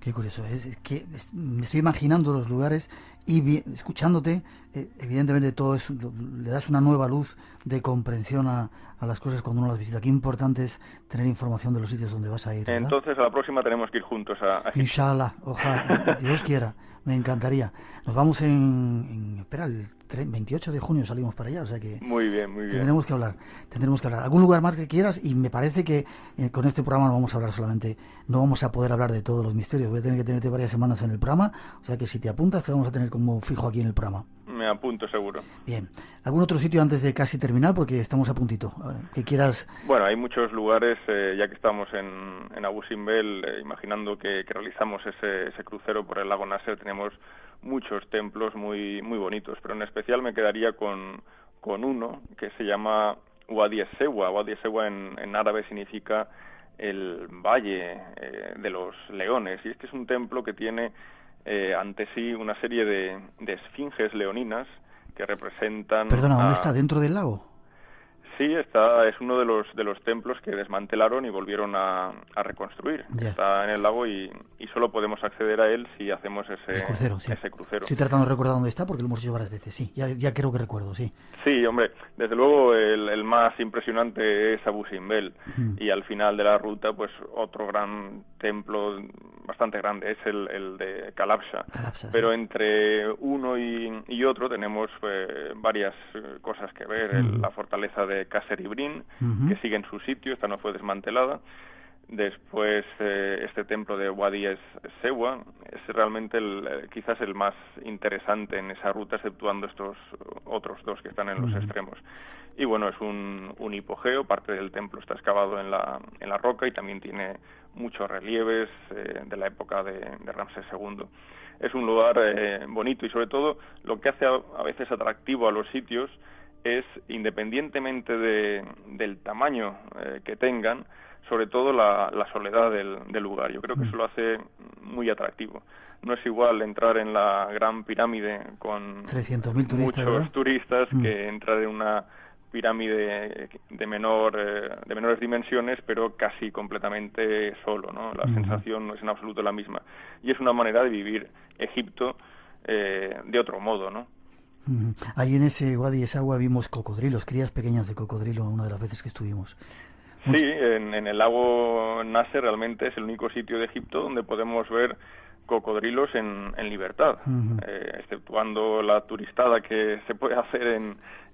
Qué curioso. Es que me estoy imaginando los lugares y escuchándote, evidentemente todo eso le das una nueva luz de comprensión a las cosas cuando uno las visita. Qué importante es tener información de los sitios donde vas a ir, ¿verdad? Entonces, a la próxima tenemos que ir juntos a Egipto. Inshallah, ojalá, Dios quiera, me encantaría. Nos vamos espera, el 28 de junio salimos para allá, o sea que... Muy bien, muy bien. Tendremos que hablar. ¿Algún lugar más que quieras? Y me parece que con este programa no vamos a hablar solamente, no vamos a poder hablar de todos los misterios. Voy a tener que tenerte varias semanas en el programa, o sea que si te apuntas te vamos a tener como fijo aquí en el programa. Me apunto seguro. Bien. ¿Algún otro sitio antes de casi terminar? Porque estamos a puntito. Que quieras... Bueno, hay muchos lugares, ya que estamos en Abu Simbel, imaginando que realizamos ese crucero por el lago Nasser, tenemos muchos templos muy muy bonitos, pero en especial me quedaría con uno que se llama Wadi Es-Sewa. Wadi Es-Sewa en árabe significa el valle de los leones, y este es un templo que tiene ante sí una serie de esfinges leoninas que representan... Perdona, ¿dónde está? ¿Dentro del lago? Sí, es uno de los templos que desmantelaron y volvieron a reconstruir. Ya. Está en el lago y solo podemos acceder a él si hacemos ese crucero. Estoy tratando de recordar dónde está porque lo hemos hecho varias veces, sí, ya creo que recuerdo, sí. Sí, hombre, desde luego el más impresionante es Abu Simbel, y al final de la ruta pues otro gran templo bastante grande, es el de Kalabsha. Pero entre uno y otro tenemos varias cosas que ver. La fortaleza de Qasr Ibrin, que sigue en su sitio, esta no fue desmantelada. Después este templo de Wadi Sewa es realmente quizás el más interesante en esa ruta, exceptuando estos otros dos que están en los extremos. Y bueno, es un hipogeo, parte del templo está excavado en la roca y también tiene muchos relieves de la época de Ramsés II. Es un lugar bonito y sobre todo lo que hace a veces atractivo a los sitios es, independientemente del tamaño que tengan, sobre todo la soledad del lugar. Yo creo que eso lo hace muy atractivo. No es igual entrar en la Gran Pirámide con 300.000 turistas, muchos turistas que entrar en una pirámide de menores dimensiones, pero casi completamente solo, ¿no? La sensación no es en absoluto la misma. Y es una manera de vivir Egipto de otro modo, ¿no? Ahí en ese Wadi Sewa vimos cocodrilos, crías pequeñas de cocodrilo, una de las veces que estuvimos. Sí, en el lago Nasser realmente es el único sitio de Egipto donde podemos ver cocodrilos en libertad, exceptuando la turistada que se puede hacer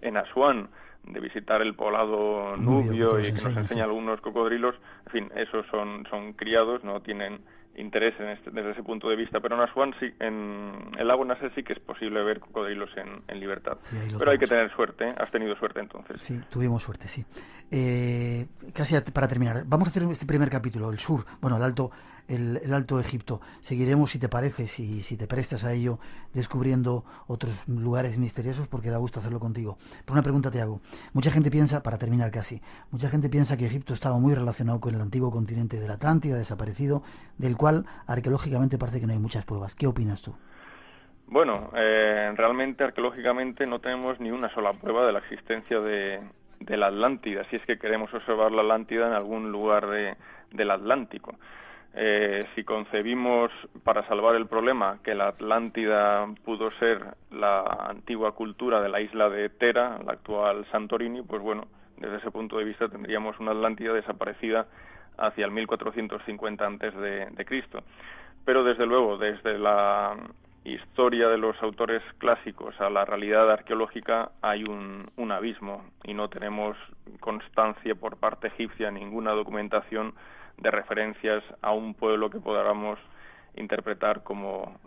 en Asuán, de visitar el poblado nubio y que nos enseña algunos cocodrilos. En fin, esos son criados, no tienen interés desde ese punto de vista, pero en Asuán sí, en el lago Nasser sí que es posible ver cocodrilos en libertad, pero hay que tener suerte, ¿eh? Has tenido suerte entonces. Sí, tuvimos suerte, sí. Casi para terminar, vamos a hacer este primer capítulo, el sur, bueno, el Alto Egipto. Seguiremos, si te parece, si te prestas a ello, descubriendo otros lugares misteriosos, porque da gusto hacerlo contigo. Pero una pregunta te hago. Mucha gente piensa, para terminar casi, que Egipto estaba muy relacionado con el antiguo continente de la Atlántida, desaparecido, del cual arqueológicamente parece que no hay muchas pruebas. ¿Qué opinas tú? Bueno, realmente arqueológicamente no tenemos ni una sola prueba de la existencia de la Atlántida, si es que queremos observar la Atlántida en algún lugar del Atlántico. Si concebimos, para salvar el problema, que la Atlántida pudo ser la antigua cultura de la isla de Tera, la actual Santorini, pues bueno, desde ese punto de vista tendríamos una Atlántida desaparecida hacia el 1450 antes de Cristo. Pero desde luego, desde la historia de los autores clásicos a la realidad arqueológica hay un abismo, y no tenemos constancia por parte egipcia, ninguna documentación de referencias a un pueblo que podamos interpretar como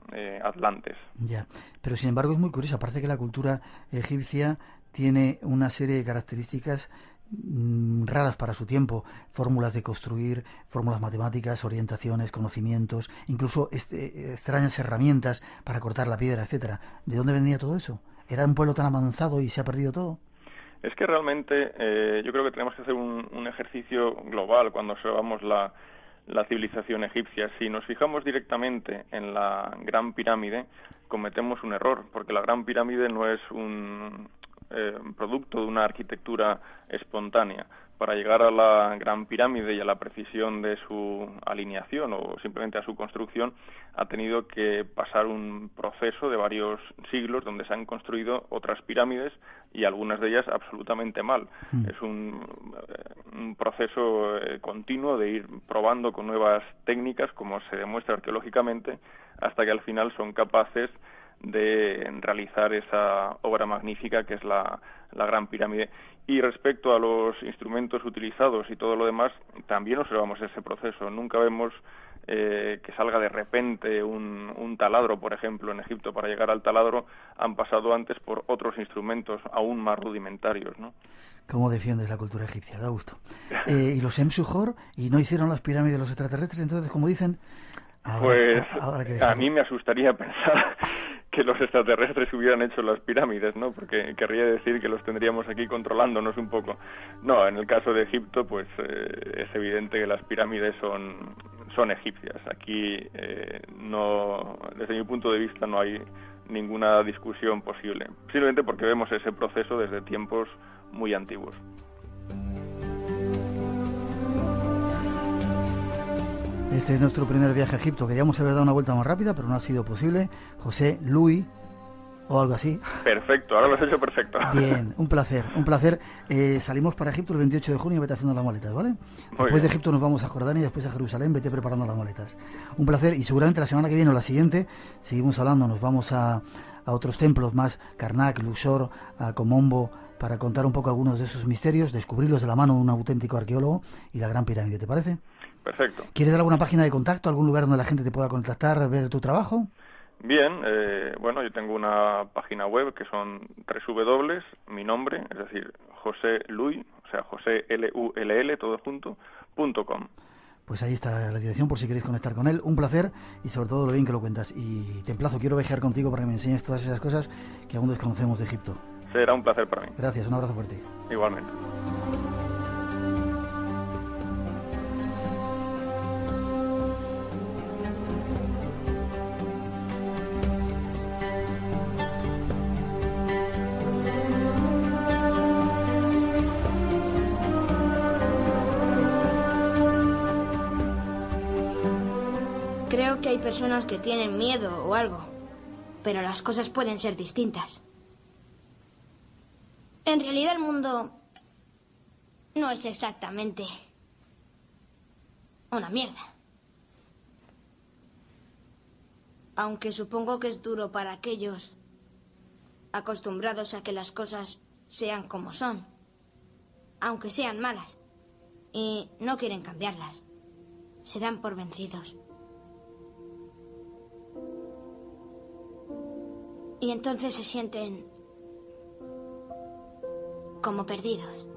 Atlantes. Ya, pero sin embargo es muy curioso, parece que la cultura egipcia tiene una serie de características raras para su tiempo, fórmulas de construir, fórmulas matemáticas, orientaciones, conocimientos, incluso extrañas herramientas para cortar la piedra, etcétera. ¿De dónde venía todo eso? ¿Era un pueblo tan avanzado y se ha perdido todo? Es que realmente yo creo que tenemos que hacer un ejercicio global cuando observamos la civilización egipcia. Si nos fijamos directamente en la Gran Pirámide, cometemos un error, porque la Gran Pirámide no es un producto de una arquitectura espontánea. Para llegar a la Gran Pirámide y a la precisión de su alineación o simplemente a su construcción, ha tenido que pasar un proceso de varios siglos donde se han construido otras pirámides y algunas de ellas absolutamente mal. Es un proceso continuo de ir probando con nuevas técnicas, como se demuestra arqueológicamente, hasta que al final son capaces de realizar esa obra magnífica que es la Gran Pirámide. Y respecto a los instrumentos utilizados y todo lo demás, también observamos ese proceso. Nunca vemos que salga de repente un taladro, por ejemplo. En Egipto, para llegar al taladro, han pasado antes por otros instrumentos aún más rudimentarios, ¿no? ¿Cómo defiendes la cultura egipcia? Da gusto. ¿Y los Em-Suhor? ¿Y no hicieron las pirámides los extraterrestres? Entonces, como dicen... a mí me asustaría pensar que los extraterrestres hubieran hecho las pirámides, ¿no? Porque querría decir que los tendríamos aquí controlándonos un poco. No, en el caso de Egipto, pues es evidente que las pirámides son egipcias. Aquí no, desde mi punto de vista, no hay ninguna discusión posible. Simplemente porque vemos ese proceso desde tiempos muy antiguos. Este es nuestro primer viaje a Egipto. Queríamos haber dado una vuelta más rápida, pero no ha sido posible. José Luis o algo así. Perfecto, ahora lo has hecho perfecto. Bien, un placer, un placer. Salimos para Egipto el 28 de junio, vete haciendo las maletas, ¿vale? Después de Egipto nos vamos a Jordania y después a Jerusalén, vete preparando las maletas. Un placer, y seguramente la semana que viene o la siguiente seguimos hablando, nos vamos a otros templos más, Karnak, Luxor, a Komombo, para contar un poco algunos de esos misterios, descubrirlos de la mano de un auténtico arqueólogo y la Gran Pirámide, ¿te parece? Perfecto. ¿Quieres dar alguna página de contacto, algún lugar donde la gente te pueda contactar, ver tu trabajo? Bien, bueno, yo tengo una página web que son www, mi nombre, es decir, José Lull, o sea, José Lull, todo junto, .com. Pues ahí está la dirección por si queréis conectar con él. Un placer y sobre todo lo bien que lo cuentas. Y te emplazo, quiero viajar contigo para que me enseñes todas esas cosas que aún desconocemos de Egipto. Será un placer para mí. Gracias, un abrazo fuerte. Igualmente. Creo que hay personas que tienen miedo o algo, pero las cosas pueden ser distintas. En realidad el mundo no es exactamente una mierda. Aunque supongo que es duro para aquellos acostumbrados a que las cosas sean como son, aunque sean malas, y no quieren cambiarlas. Se dan por vencidos. Y entonces se sienten como perdidos.